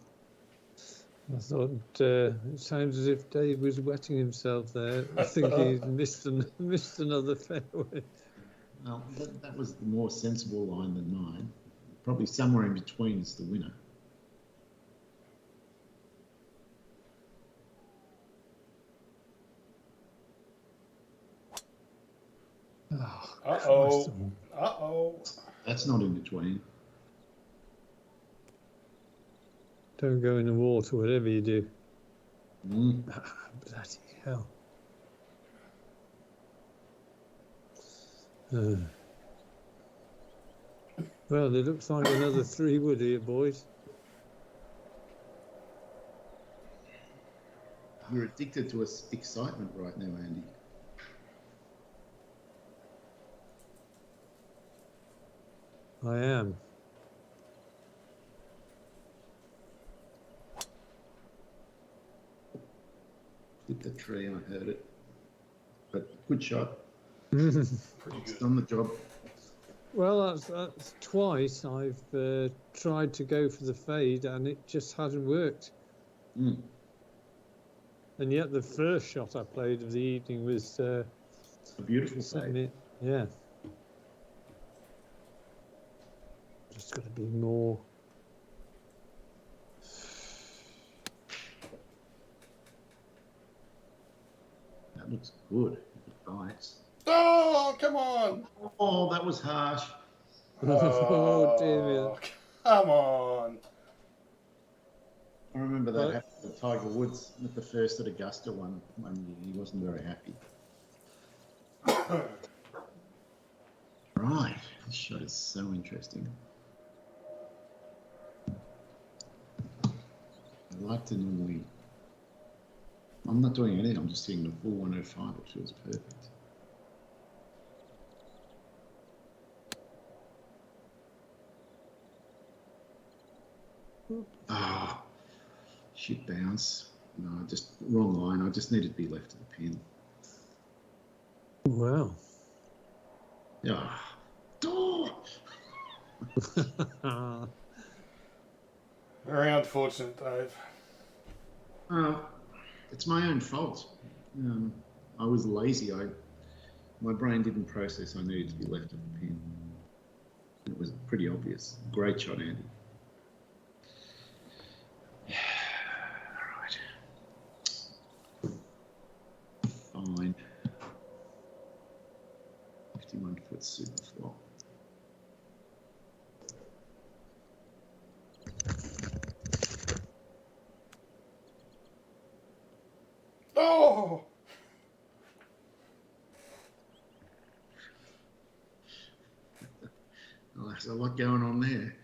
I thought it sounds as if Dave was wetting himself there. I think he missed another fairway. well that was the more sensible line than mine. Probably somewhere in between is the winner. Oh, Uh-oh. Christ. Uh-oh. That's not in between. Don't go in the water, whatever you do. Mm. Bloody hell. Well, it looks like another 3 wood here, boys. You're addicted to excitement right now, Andy. I am. Hit the tree, I heard it. But good shot. Pretty It's good. done the job. Well, that's twice I've tried to go for the fade and it just hasn't worked. Mm. And yet the first shot I played of the evening was A beautiful setting fade. it. Yeah. Just got to be more. That looks good. Bites. Oh, come on! Oh, that was harsh. Oh, dear me. Oh, come on! I remember that But- happened to Tiger Woods at the first at Augusta one year. He wasn't very happy. Right. This shot is so interesting. I like to normally. I'm not doing anything. I'm just hitting the full 105, which feels perfect. Ah, shit bounce. No, just wrong line. I just needed to be left of the pin. Wow. Yeah. Oh. Very unfortunate, Dave. It's my own fault. I was lazy. My brain didn't process I needed to be left of the pin. It was pretty obvious. Great shot, Andy. Right. Fine. 51-foot super flop. Oh! Well, there's a lot going on there.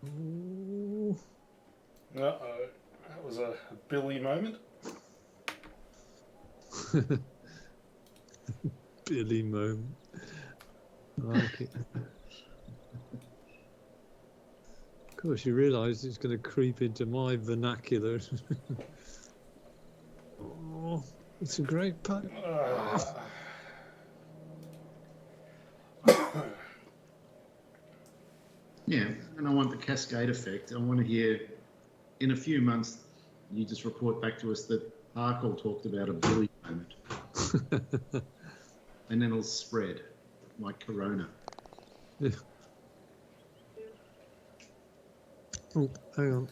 Ooh. Uh-oh. That was a Billy moment. Billy moment. I like it. Of course, you realise it's going to creep into my vernacular. Oh, it's a great putt. Yeah, and I want the cascade effect. I want to hear, in a few months, you just report back to us that Harkle talked about a Billy moment. And then it'll spread like Corona. Yeah. Oh, hang on.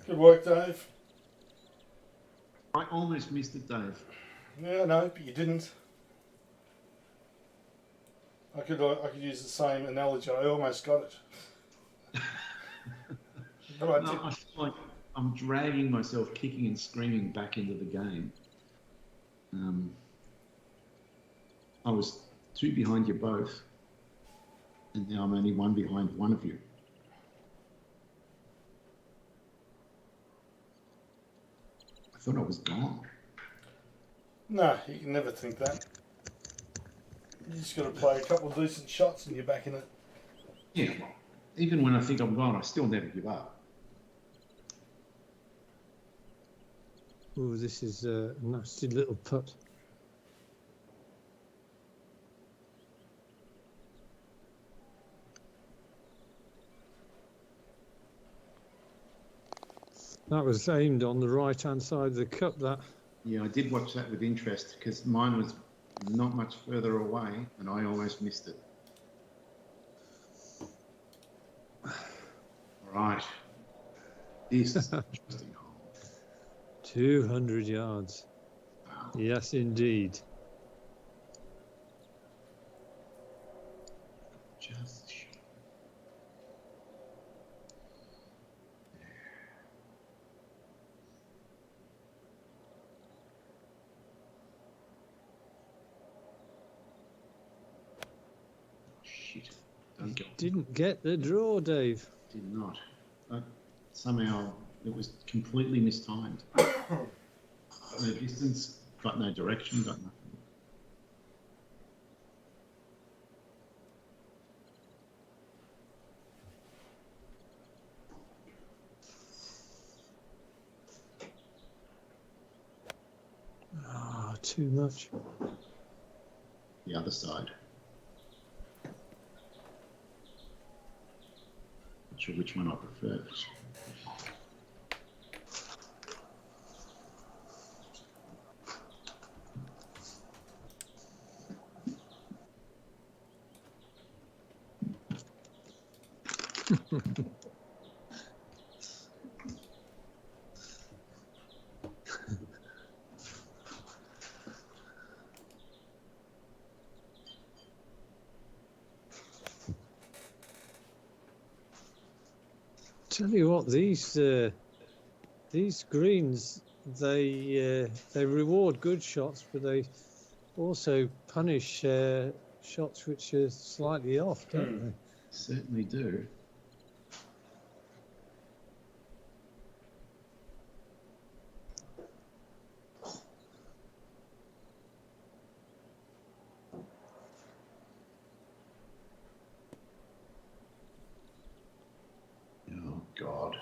Good work, Dave. I almost missed it, Dave. Yeah, no, but you didn't. I could use the same analogy. I almost got it. But I No, didn't. I feel like I'm dragging myself kicking and screaming back into the game. I was 2 behind you both, and now I'm only 1 behind one of you. I thought I was gone. No, you can never think that. You just got to play a couple of decent shots and you're back in it. Yeah, even when I think I'm gone, I still never give up. Oh, this is a nasty little putt. That was aimed on the right-hand side of the cup, that. Yeah, I did watch that with interest because mine was not much further away and I almost missed it. All right. This is an interesting hole. 200 yards. Wow. Yes, indeed. Just short. Shit. Don't go. Didn't get the draw, Dave. Did not. Somehow it was completely mistimed. No distance, got no direction, got nothing. Ah, too much. The other side. Not sure which one I prefer. Tell you what, these greens, they reward good shots, but they also punish shots which are slightly off, don't they? Certainly do. Oh, God.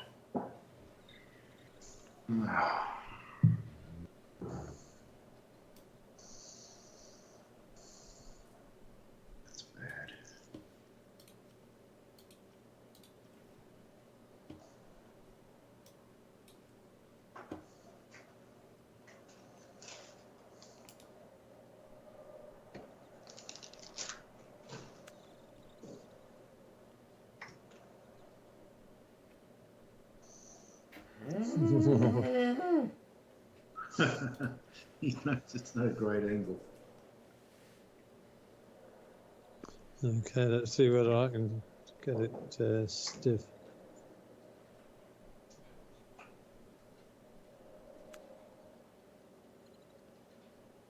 That's bad. He knows it's no great angle. Okay, let's see whether I can get it stiff.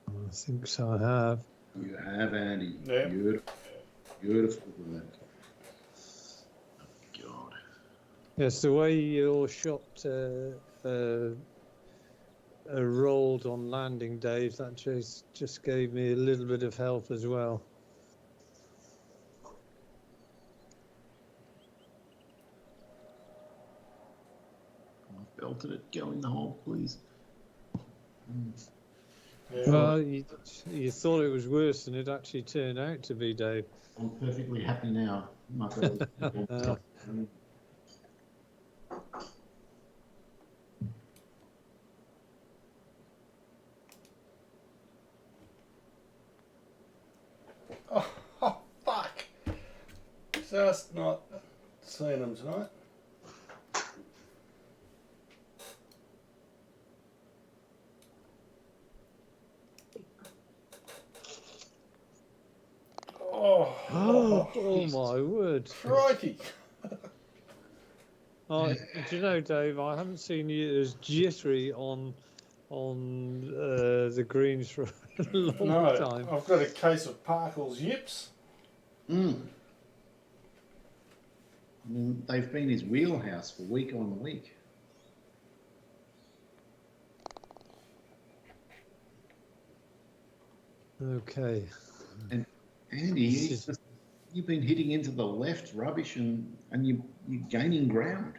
I think so, I have. You have, Andy. Yeah. Beautiful. Beautiful work. Oh, God. Yes, the way your shot rolled on landing, Dave, that just gave me a little bit of help as well. I've belted it. Go in the hole, please. Yeah. Well, you thought it was worse than it actually turned out to be, Dave. I'm perfectly happy now. Oh, fuck. Just not seeing them tonight. Oh my word. Crikey. Do you know, Dave, I haven't seen you as jittery on the greens for a long time. I've got a case of Parkle's yips. I mean, they've been his wheelhouse for week on week. Okay. And Andy, you've been hitting into the left rubbish and you're gaining ground.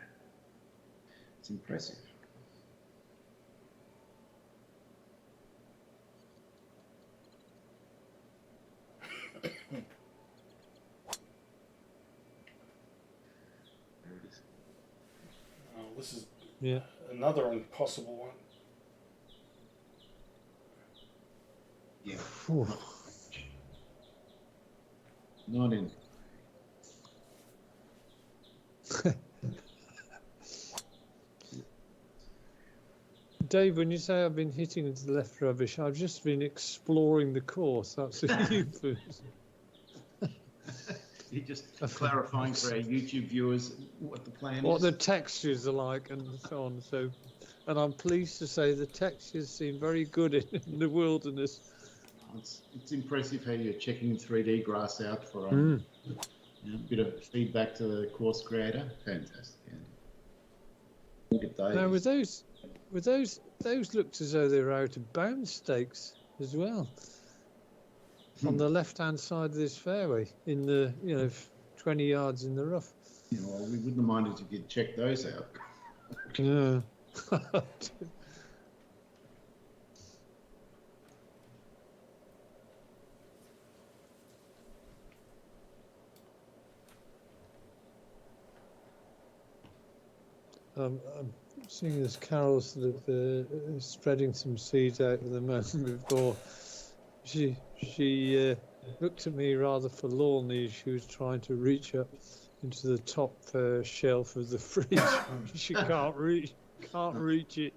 It's impressive. There it is. Oh, this is Yeah. another impossible one. Yeah. Whew. Not in. Dave, when you say I've been hitting into the left rubbish, I've just been exploring the course. That's a euphemism. You're just clarifying for our YouTube viewers what the plan what is. the textures are like and so on. So, and I'm pleased to say the textures seem very good in the wilderness. It's impressive how you're checking 3D grass out for Mm. a bit of feedback to the course creator. Fantastic. Yeah. Look at those. Now with those looked as though they were out of bounds stakes as well. On the left-hand side of this fairway, in the 20 yards in the rough. You know, well, we wouldn't have minded if you'd check those out. Yeah. I'm seeing as Carol's sort of spreading some seeds out at the moment before she looked at me rather forlornly as she was trying to reach up into the top shelf of the fridge. She can't reach it.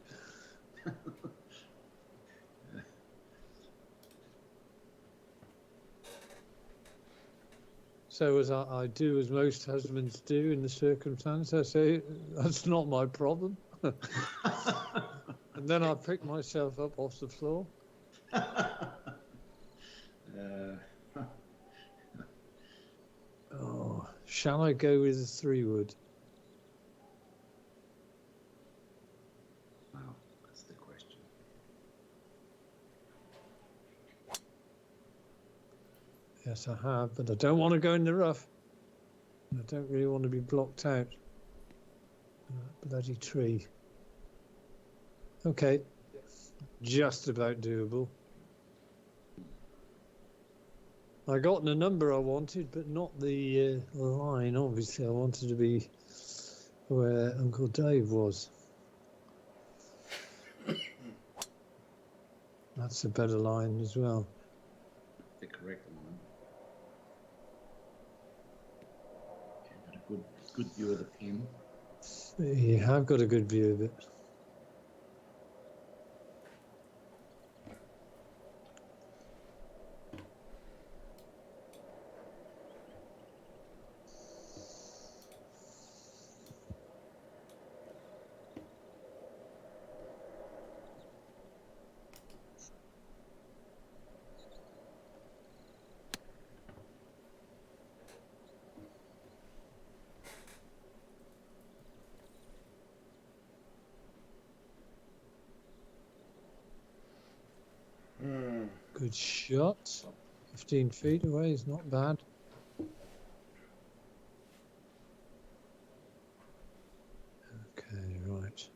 So as I do, as most husbands do in the circumstance, I say, that's not my problem. And then I pick myself up off the floor. Oh, shall I go with the 3-wood? Wow, that's the question. Yes, I have, but I don't want to go in the rough. I don't really want to be blocked out. Bloody tree. Okay, just about doable. I got the number I wanted, but not the line. Obviously, I wanted to be where Uncle Dave was. That's a better line as well. The correct line. Okay, got a good view of the pin. You have got a good view of it. Good shot. 15 feet away is not bad. Okay, right.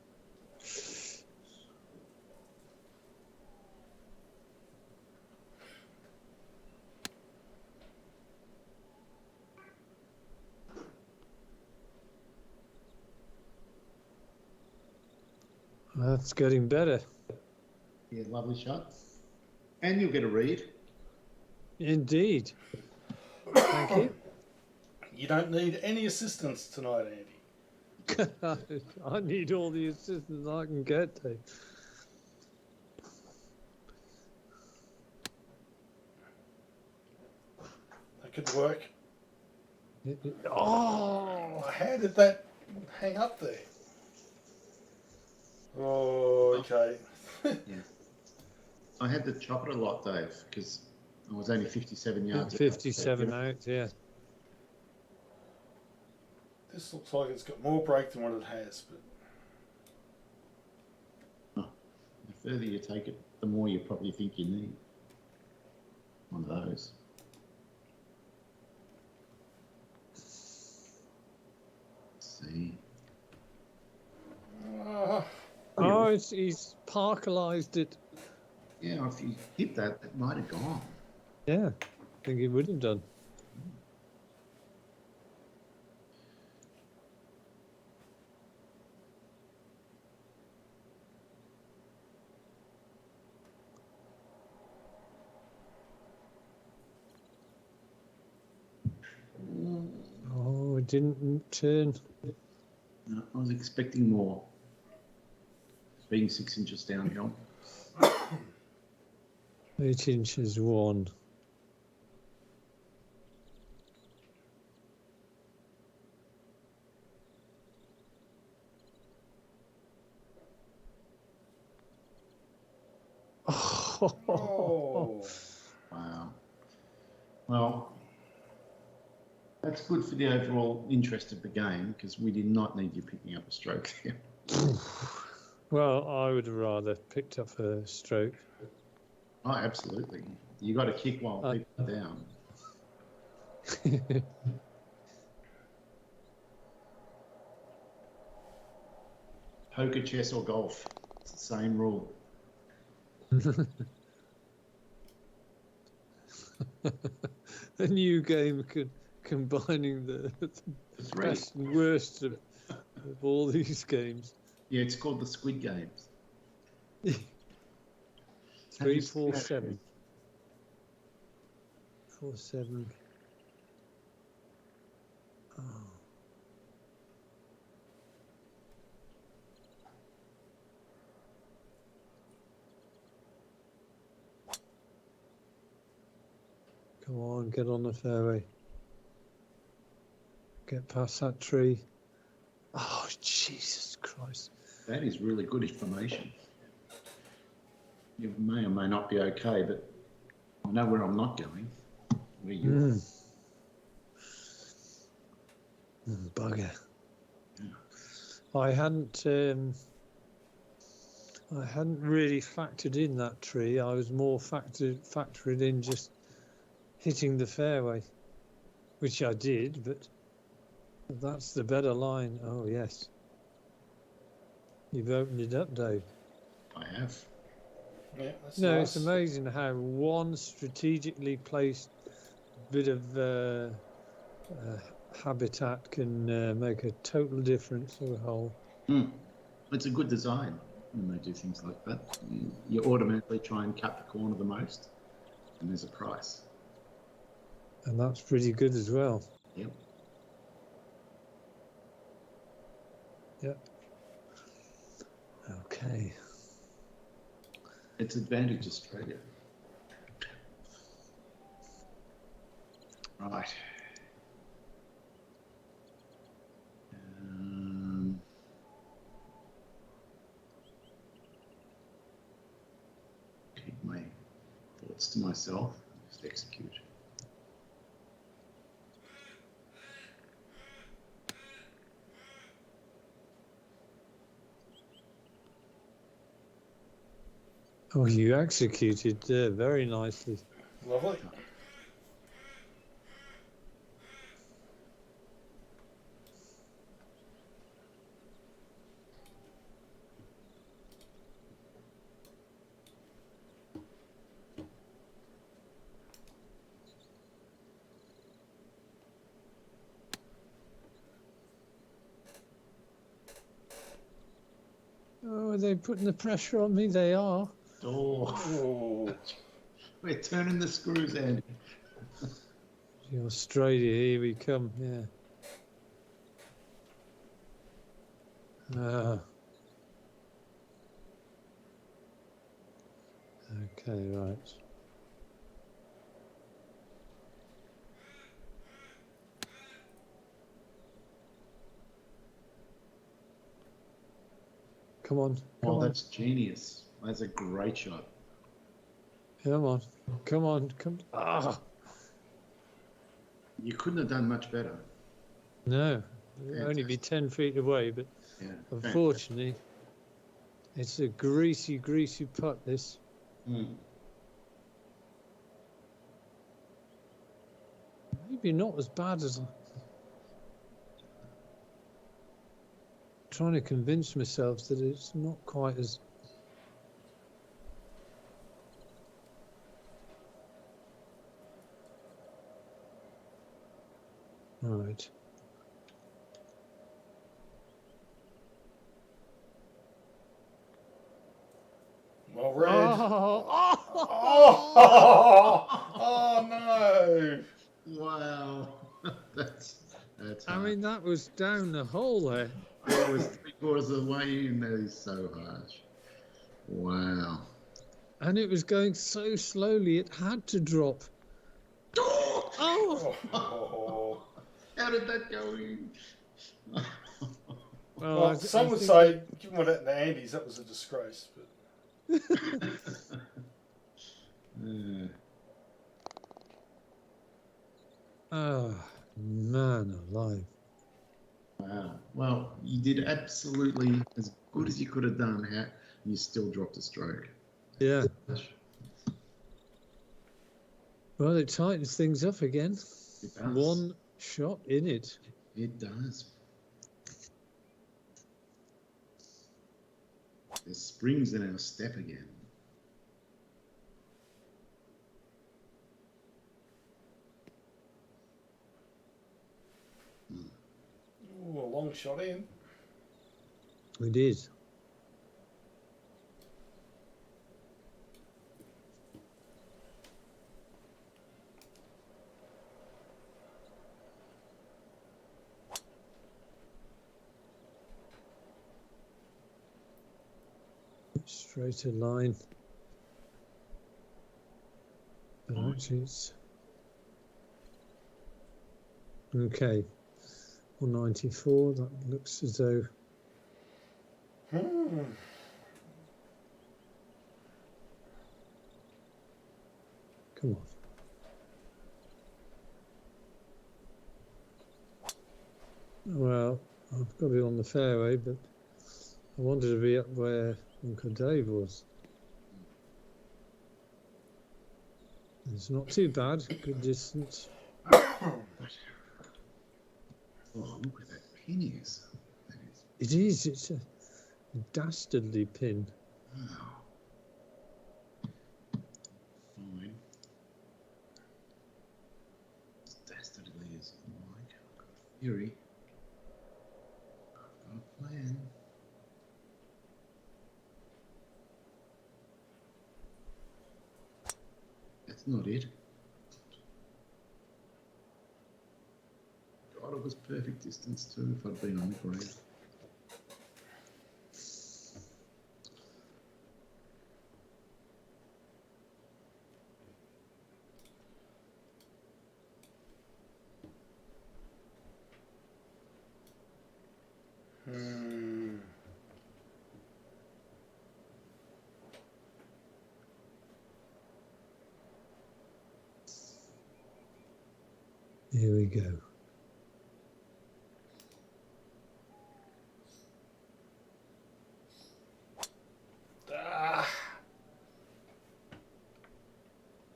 That's getting better. Yeah, lovely shot. And you'll get a read. Indeed. Thank you. You don't need any assistance tonight, Andy. I need all the assistance I can get to. That could work. Oh! How did that hang up there? Oh, okay. Yeah. I had to chop it a lot, Dave, because I was only 57 yards. 57 out, yeah. This looks like it's got more break than what it has, but The further you take it, the more you probably think you need. One of those. Let's see. Oh, he's parkalized it. Yeah, if you hit that, it might have gone. Yeah, I think he would have done. Oh, it didn't turn. No, I was expecting more. Being 6 inches downhill. 8 inches one. Oh. Wow. Well, that's good for the overall interest of the game because we did not need you picking up a stroke there. Well, I would have rather picked up a stroke. Oh, absolutely. You got to kick while people are down. Poker, chess, or golf. It's the same rule. A new game combining the Three. best and worst of all these games. Yeah, it's called the Squid Games. 3, 4, 7. 4, 7. Oh. Come on, get on the fairway. Get past that tree. Oh, Jesus Christ. That is really good information. You may or may not be okay, but I know where I'm not going. Where you are. Bugger. Yeah. I hadn't really factored in that tree. I was more factoring in just hitting the fairway, which I did, but that's the better line. Oh, yes. You've opened it up, Dave. I have. Yeah, that's No, nice. it's amazing how one strategically placed bit of habitat can make a total difference to a hole. It's a good design when they do things like that. You automatically try and cut the corner the most, and there's a price. And that's pretty good as well. Yep. Yep. Okay. It's Advantage Australia. Right. Keep my thoughts to myself. Just execute. Oh, you executed very nicely. Lovely. Oh, are they putting the pressure on me? They are. Oh, we're turning the screws, Andy. Australia, here we come. Yeah. Okay, right. Come on. Oh, that's genius. That's a great shot. Come on. Come on. Come. Ah. You couldn't have done much better. No. It'd only be 10 feet away, but Yeah. unfortunately, it's a greasy, greasy putt, this. Maybe not as bad as I'm trying to convince myself that it's not quite as... Right. Well read. Oh! Oh no! Wow. that's I hard. mean, that was down the hole there. It was 3/4 of the way in. That is so harsh. Wow. And it was going so slowly, it had to drop. Oh! Oh. How did that go in? Well, some would say, given what happened to Andy's, that was a disgrace. But Oh, man alive. Wow. Well, you did absolutely as good as you could have done. How you still dropped a stroke. Yeah. Well, it tightens things up again. It does. One shot in it. It does. There's springs in our step again. Ooh, a long shot in. It is. Straighter line. But actually it's okay. 194, that looks as though come on. Well, I've got it on the fairway, but I wanted to be up where Uncle Dave was. It's not too bad, good distance. Oh, look at that pin is. That is It is, it's a dastardly pin. wow. Fine. As dastardly as you like. I've got a theory. I've got a plan. That's not it. God, it was perfect distance too if I'd been on the green. Here we go.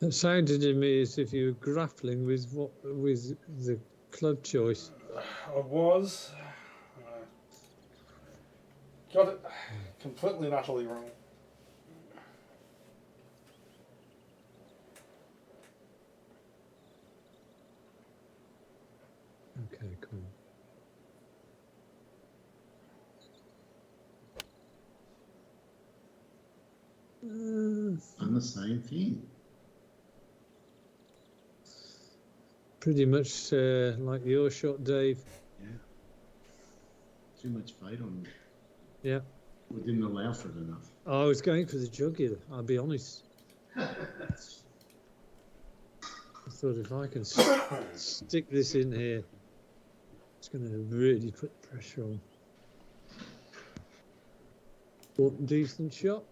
It sounded to me as if you were grappling with the club choice. I was. Got it completely and utterly wrong. Okay, cool. Done the same thing. Pretty much like your shot, Dave. Yeah. Too much fade on me. Yeah. We didn't allow for it enough. I was going for the jugular, I'll be honest. I thought if I can stick this in here, it's going to really put pressure on. What, decent shot?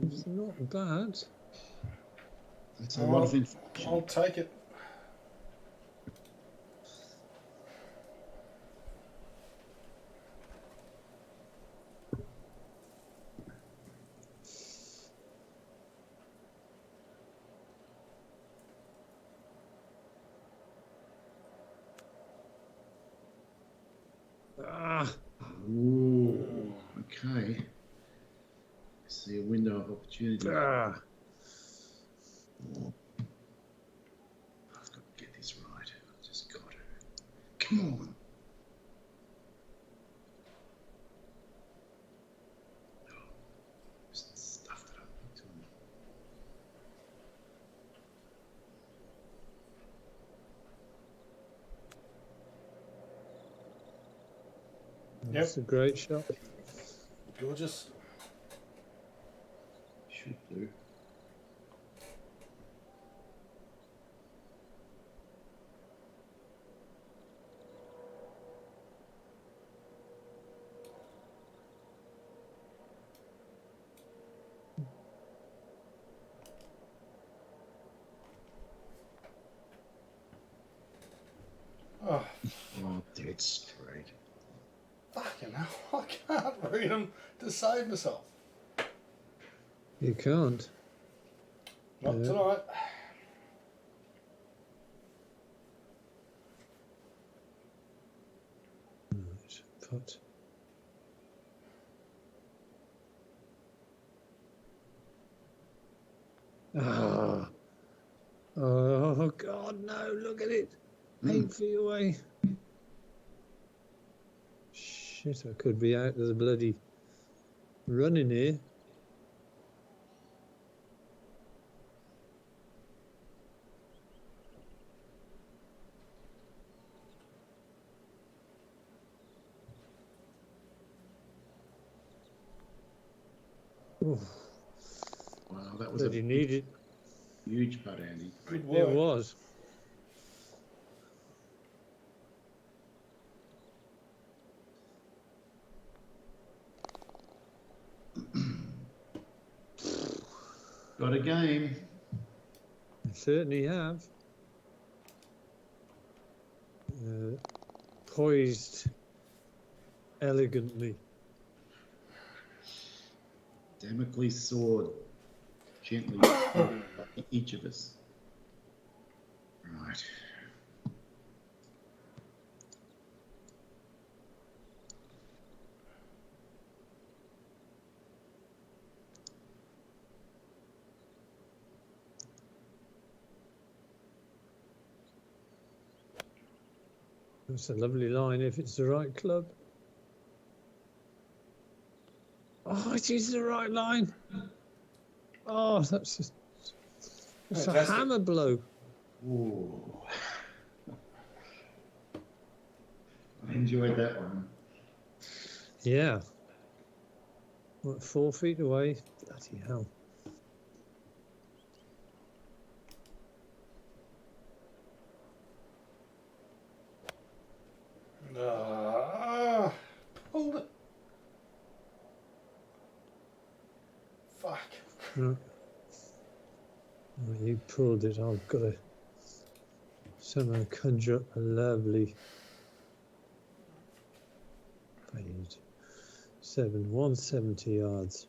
It's not bad. That's a lot of information. I'll take it. Ooh, okay. I see a window of opportunity. Ah. I've got to get this right. I've just got to. Come on. Oh, just stuffed it up into him. That's a great shot. Gorgeous. Should do. Oh, Oh, dead straight. fucking hell. I can't read them to save myself. You can't. Not Yeah. tonight. Right, put. Ah. Oh, God, no, look at it. 8 feet away. Shit, I could be out of the bloody running here. Oh, Wow, that was bloody need it. huge putt, Andy. Good It work. was. Got a game. I certainly have. Poised elegantly. Damocles sword gently each of us. Right. That's a lovely line if it's the right club. Oh, it is the right line. Oh, that's just it's a Fantastic. hammer blow. Ooh. I enjoyed that one. Yeah. What, 4 feet away? Bloody hell. Pulled it. Fuck. Right. Oh, you pulled it. I've got to somehow conjure up a lovely fade. 170 yards.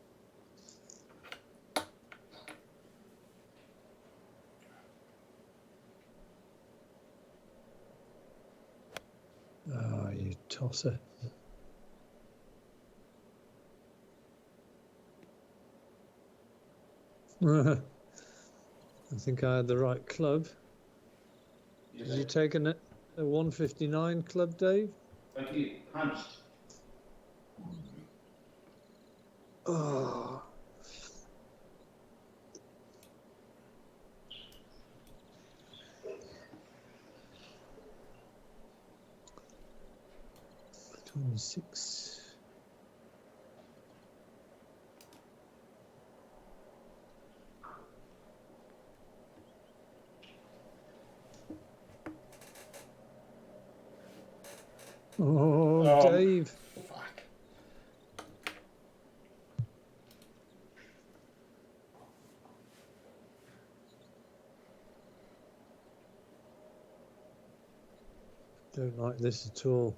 Oh, you tosser. I think I had the right club. Did you take a 159 club, Dave? Thank you. Punched. Oh. $26. Oh, Dave. Fuck. Don't like this at all.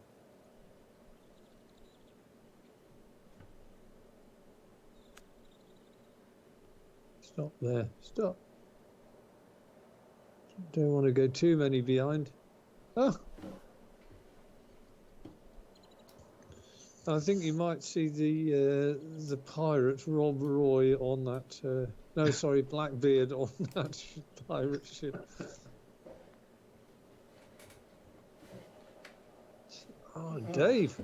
Stop there. Stop. Don't want to go too many behind. Oh. I think you might see the pirate Rob Roy on that. No, sorry, Blackbeard on that pirate ship. Oh, Dave.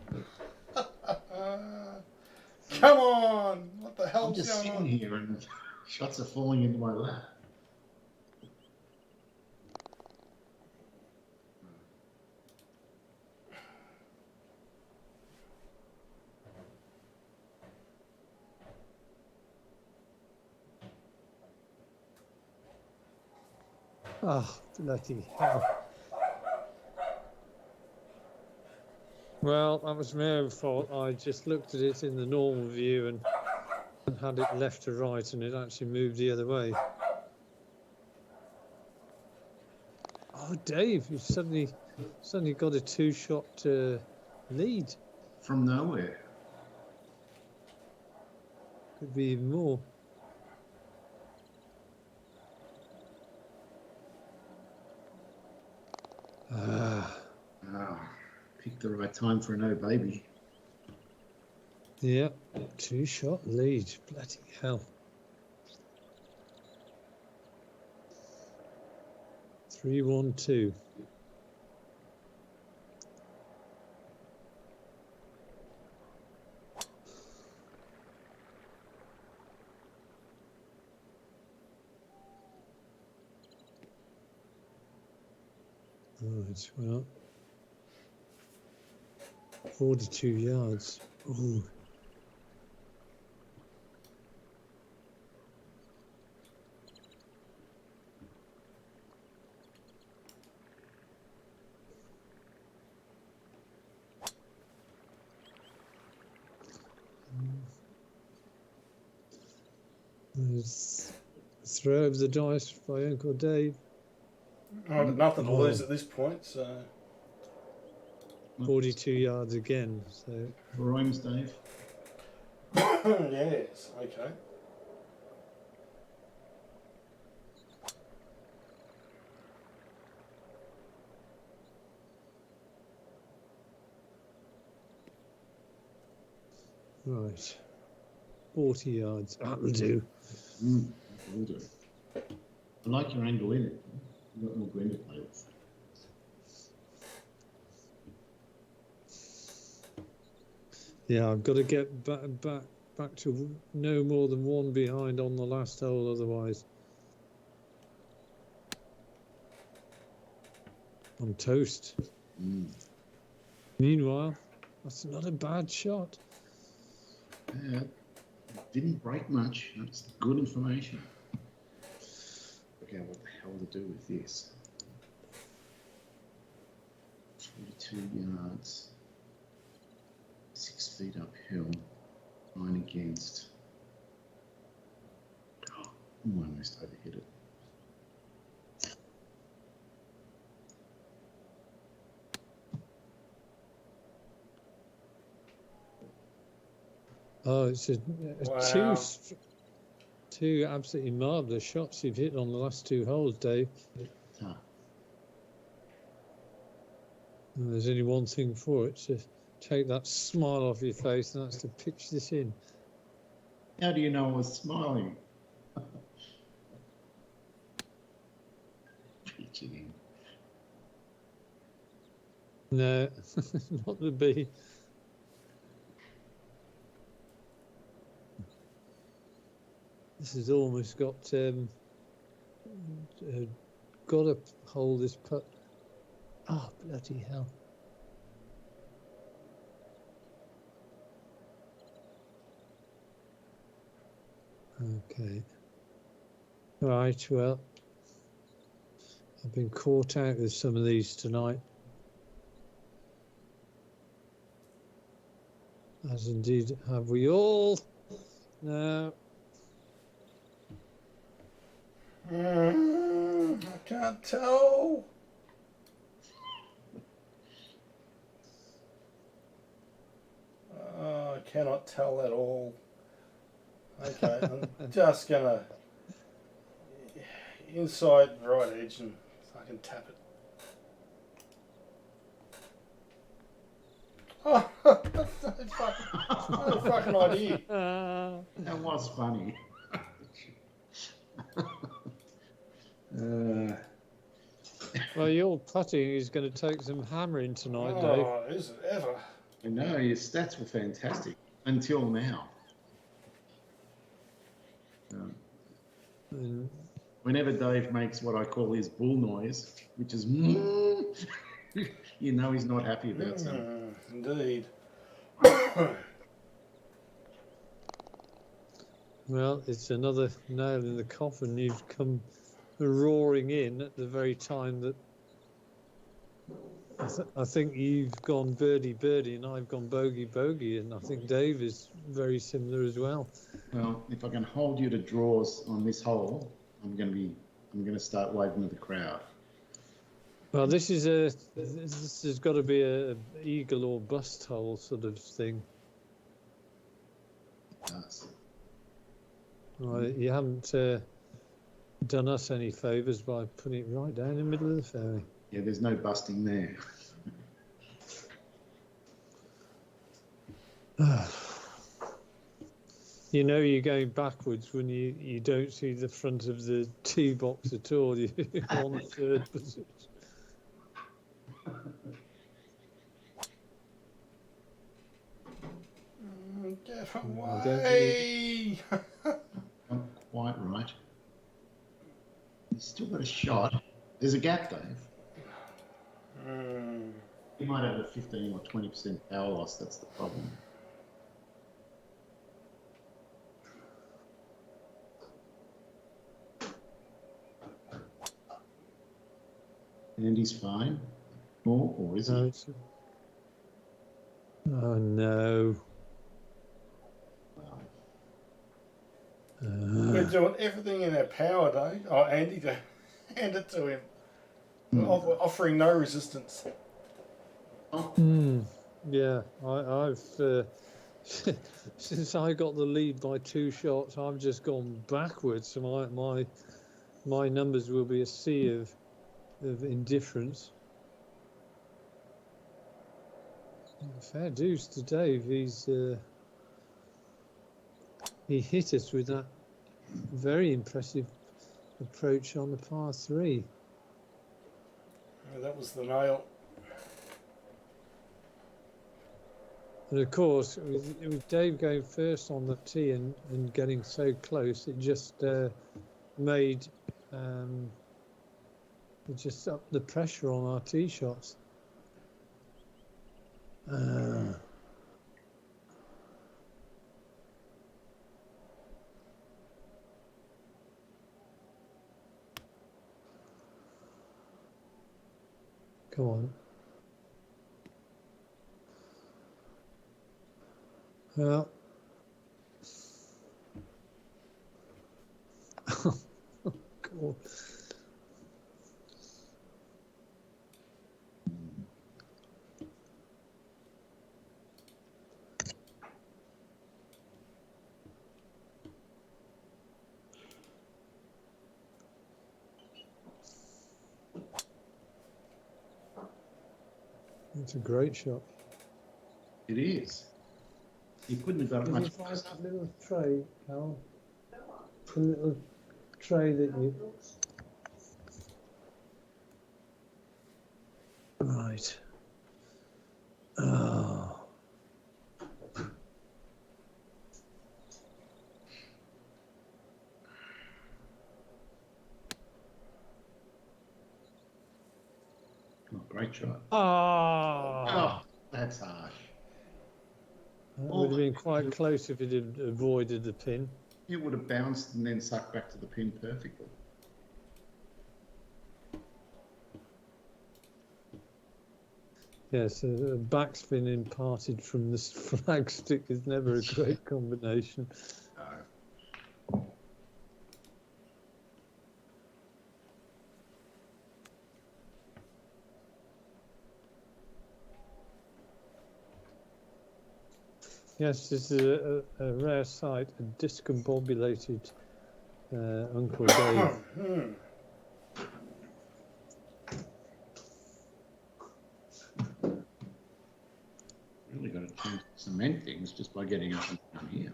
Come on! What the I'm hell's just going sitting on? here and shots are falling into my lap. Oh, bloody hell. Well, that was my own fault. I just looked at it in the normal view and had it left to right, and it actually moved the other way. Oh, Dave, you suddenly It's only got a 2-shot lead. From nowhere. Could be even more. Picked the right time for an O baby. Yeah, 2-shot lead. Bloody hell. 3-1-2. Right, well, 42 yards. Ooh. There's a throw of the dice by Uncle Dave. I've got nothing to lose at this point, so 42 yards again. So Rhymes, Dave. yes, okay. right, 40 yards. That'll do. Will do. I like your angle in it. You've got more green to play with. Yeah, I've got to get back to no more than one behind on the last hole, otherwise I'm toast. Meanwhile, that's not a bad shot. Yeah, didn't break much. That's good information. Okay, what the hell to do with this? 42 yards, 6 feet uphill, 9 against. Oh, almost overhit it. Oh, it's Wow. two absolutely marvellous shots you've hit on the last 2 holes, Dave. Tough. And there's only one thing for it, to take that smile off your face, and that's to pitch this in. How do you know I was smiling? Pitching in. No, not the B. This has almost got to hold this putt. Oh, bloody hell. Okay. Right, well, I've been caught out with some of these tonight. As indeed have we all. Now, I can't tell. I cannot tell at all. Okay, I'm just gonna inside right edge and fucking tap it. Oh, no fucking idea. That was funny. well, your putting is going to take some hammering tonight, Dave. Oh, is it ever? I know, your stats were fantastic until now. Whenever Dave makes what I call his bull noise, which is you know he's not happy about something. Indeed. Well, it's another nail in the coffin. You've come roaring in at the very time that I think you've gone birdie and I've gone bogey, and I think Dave is very similar as well. Well, if I can hold you to draws on this hole, I'm going to start waving to the crowd. Well, this has got to be a eagle or bust hole sort of thing. Does. Well, you haven't done us any favours by putting it right down in the middle of the fairway. Yeah, there's no busting there. You know you're going backwards when you don't see the front of the tee box at all. You're on third position. Get I don't away! Not quite right. He's still got a shot. There's a gap, Dave. He might have a 15 or 20% power loss. That's the problem. And he's fine. Or is he? Oh no. Wow. We're doing everything in our power, Dave. Oh, Andy, to hand it to him. Offering no resistance. Yeah, I've since I got the lead by 2 shots, I've just gone backwards. So my numbers will be a sea of indifference. Fair dues to Dave. He hit us with that very impressive approach on the par 3. Yeah, that was the nail. And of course, with Dave going first on the tee and getting so close, it just made it just upped the pressure on our tee shots. Come on. Well. Cool. It's a great shot. It is. You couldn't have got it Did much you find closer. that little tray, Carol? The little tray that you... Right. Oh. Oh, great shot. Oh. That's harsh. That would have been quite close if it had avoided the pin. It would have bounced and then sucked back to the pin perfectly. Yes, a backspin imparted from this flagstick is never a great combination. No. Yes, this is a rare sight, a discombobulated Uncle Dave. Really got to cement things just by getting up and down here.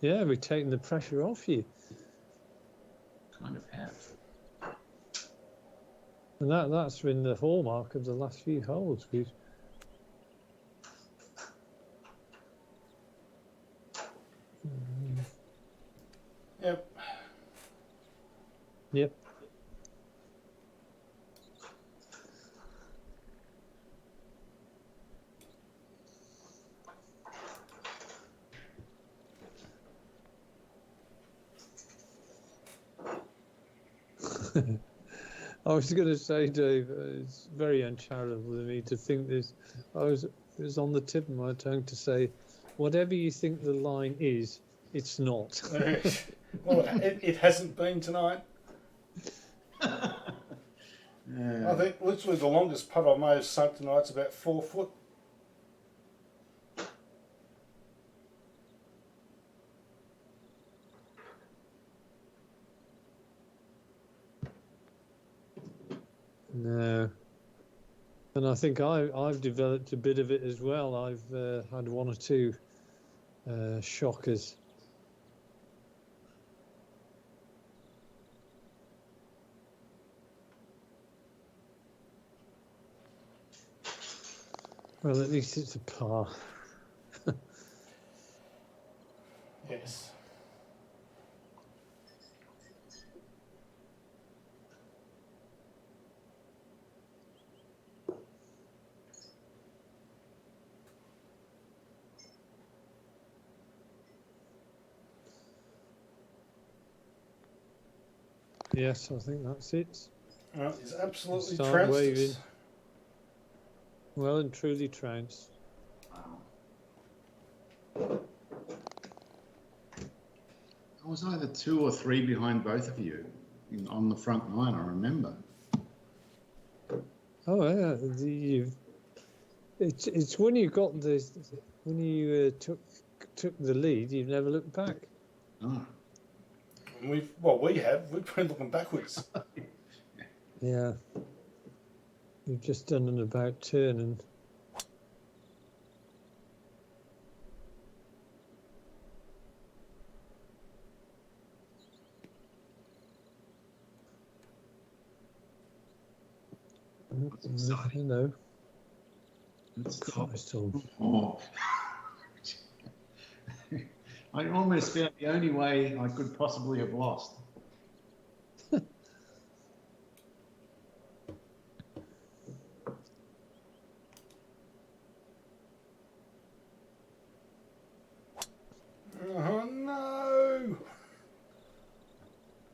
Yeah, we're taking the pressure off you. Kind of have. And that's been the hallmark of the last few holes. Yep. Yep. I was going to say, Dave, it's very uncharitable of me to think this. It was on the tip of my tongue to say, whatever you think the line is, it's not. Well, it hasn't been tonight. I think literally the longest putt I may have sunk tonight's about 4 foot. No. And I think I've developed a bit of it as well. I've had one or two shockers. Well, at least it's a par. Yes. Yes, I think that's it. He's absolutely Start trounced waving. us. Well and truly trounced. Wow. I was either 2 or 3 behind both of you on the front nine, I remember. Oh yeah, it's when you got when you took the lead, you've never looked back. Oh. We've been looking backwards. Yeah, you've just done an about turn and. Hello. Christ, Oh. I almost found the only way I could possibly have lost. Oh no!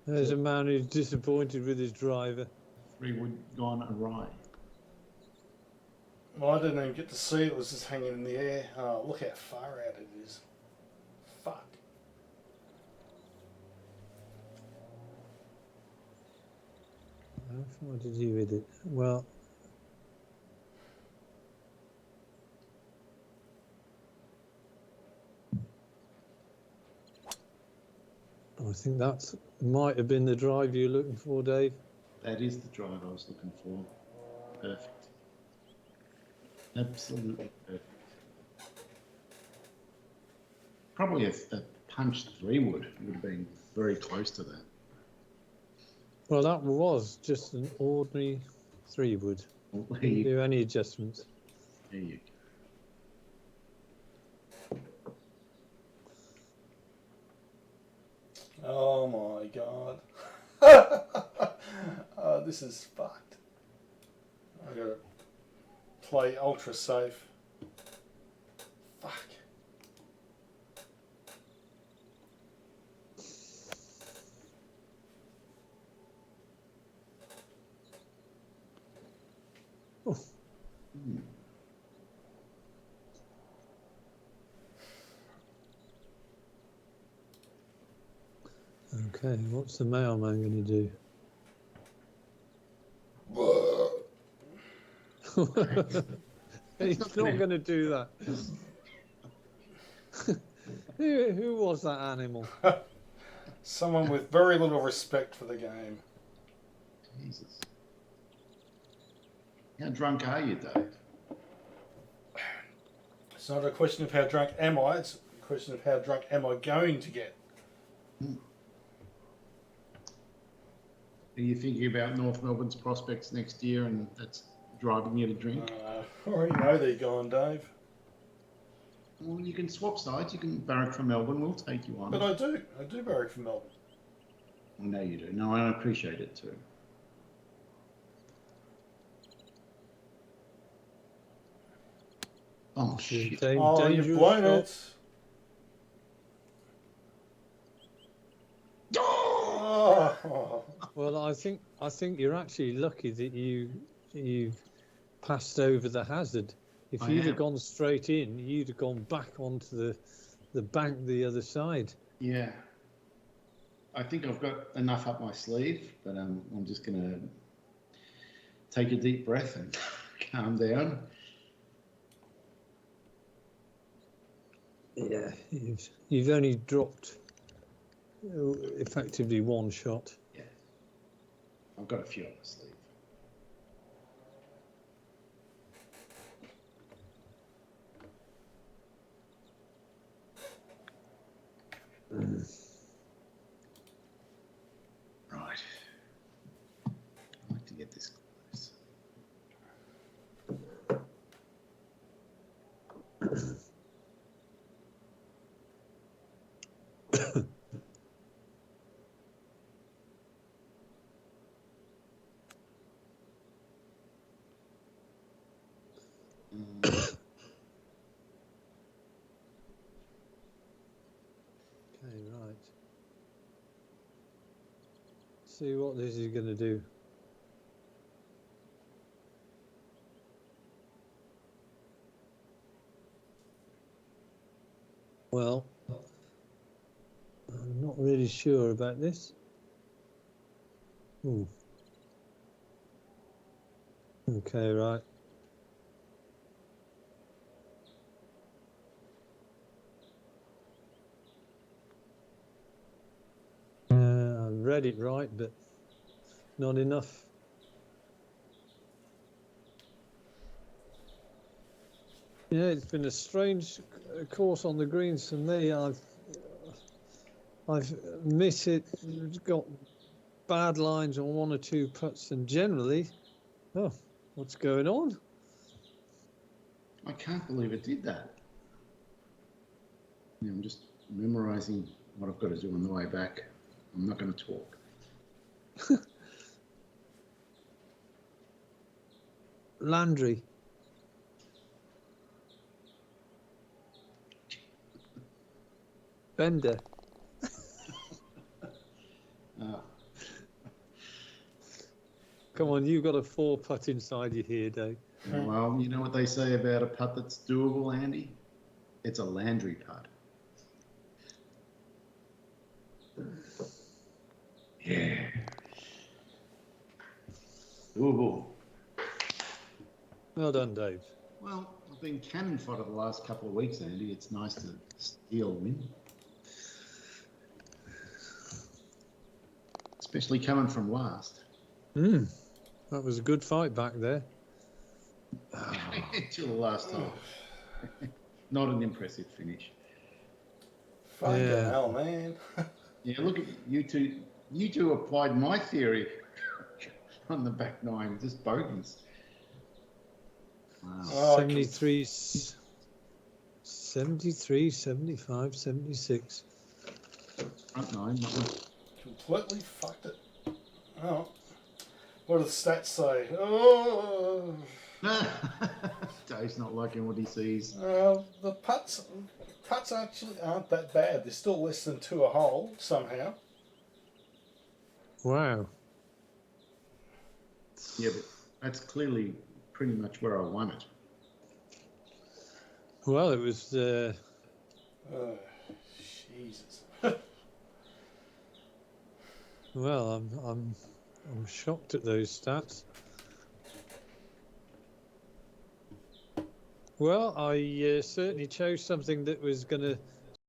There's a man who's disappointed with his driver. 3 wood gone awry. Well, I didn't even get to see it. It was just hanging in the air. Oh, look how far out it is. Fuck. How far did you hit it? Well, I think that might have been the drive you're looking for, Dave. That is the drive I was looking for. Perfect. Absolutely perfect. Probably a punched 3 wood would have been very close to that. Well, that was just an ordinary 3 wood. Well, Didn't do any adjustments. There you go. Oh my god. This is fucked. I gotta play ultra safe. Fuck. Okay, what's the mailman going to do? He's not going to do that. Who was that animal? Someone with very little respect for the game. Jesus. How drunk are you, Dave? It's not a question of how drunk am I, it's a question of how drunk am I going to get. Are you thinking about North Melbourne's prospects next year and that's driving you to drink? I already know they're gone, Dave. Well, you can swap sides. You can barrack for Melbourne. We'll take you on. But I do barrack for Melbourne. I know you do. No, I appreciate it too. Oh, shit. Oh, you've blown it. Oh. Well, I think you're actually lucky that you passed over the hazard. If you'd have gone straight in, you'd have gone back onto the bank the other side. Yeah. I think I've got enough up my sleeve, but I'm just going to take a deep breath and calm down. Yeah, you've only dropped effectively one shot. Yeah. I've got a few on the sleeve. Right. I'd like to get this close. Okay, right. See what this is going to do. Well, I'm not really sure about this. Ooh. Okay, right. I read it right, but not enough. Yeah, it's been a strange course on the greens for me. I've missed it. Got bad lines on one or two putts, and generally, oh, what's going on? I can't believe it did that. Yeah, I'm just memorizing what I've got to do on the way back. I'm not going to talk. Landry. Bender. Come on, you've got a 4-putt inside you here, Dave. Well, you know what they say about a putt that's doable, Andy? It's a Landry putt. Yeah. Doable. Well done, Dave. Well, I've been cannon fodder the last couple of weeks, Andy. It's nice to steal a win. Especially coming from last. That was a good fight back there. Till the last time. Not an impressive finish. Fucking Yeah. hell, man. Yeah, look at you two. You two applied my theory on the back nine, just bogeys. Wow. Oh, 73, 73, 75, 76. Front nine. completely fucked it. Oh. What do the stats say? Oh. Dave's not liking what he sees. The putts actually aren't that bad. They're still less than 2 a hole somehow. Wow. Yeah, but that's clearly pretty much where I won it. Well, it was. Jesus. Well, I'm shocked at those stats. Well, I certainly chose something that was going to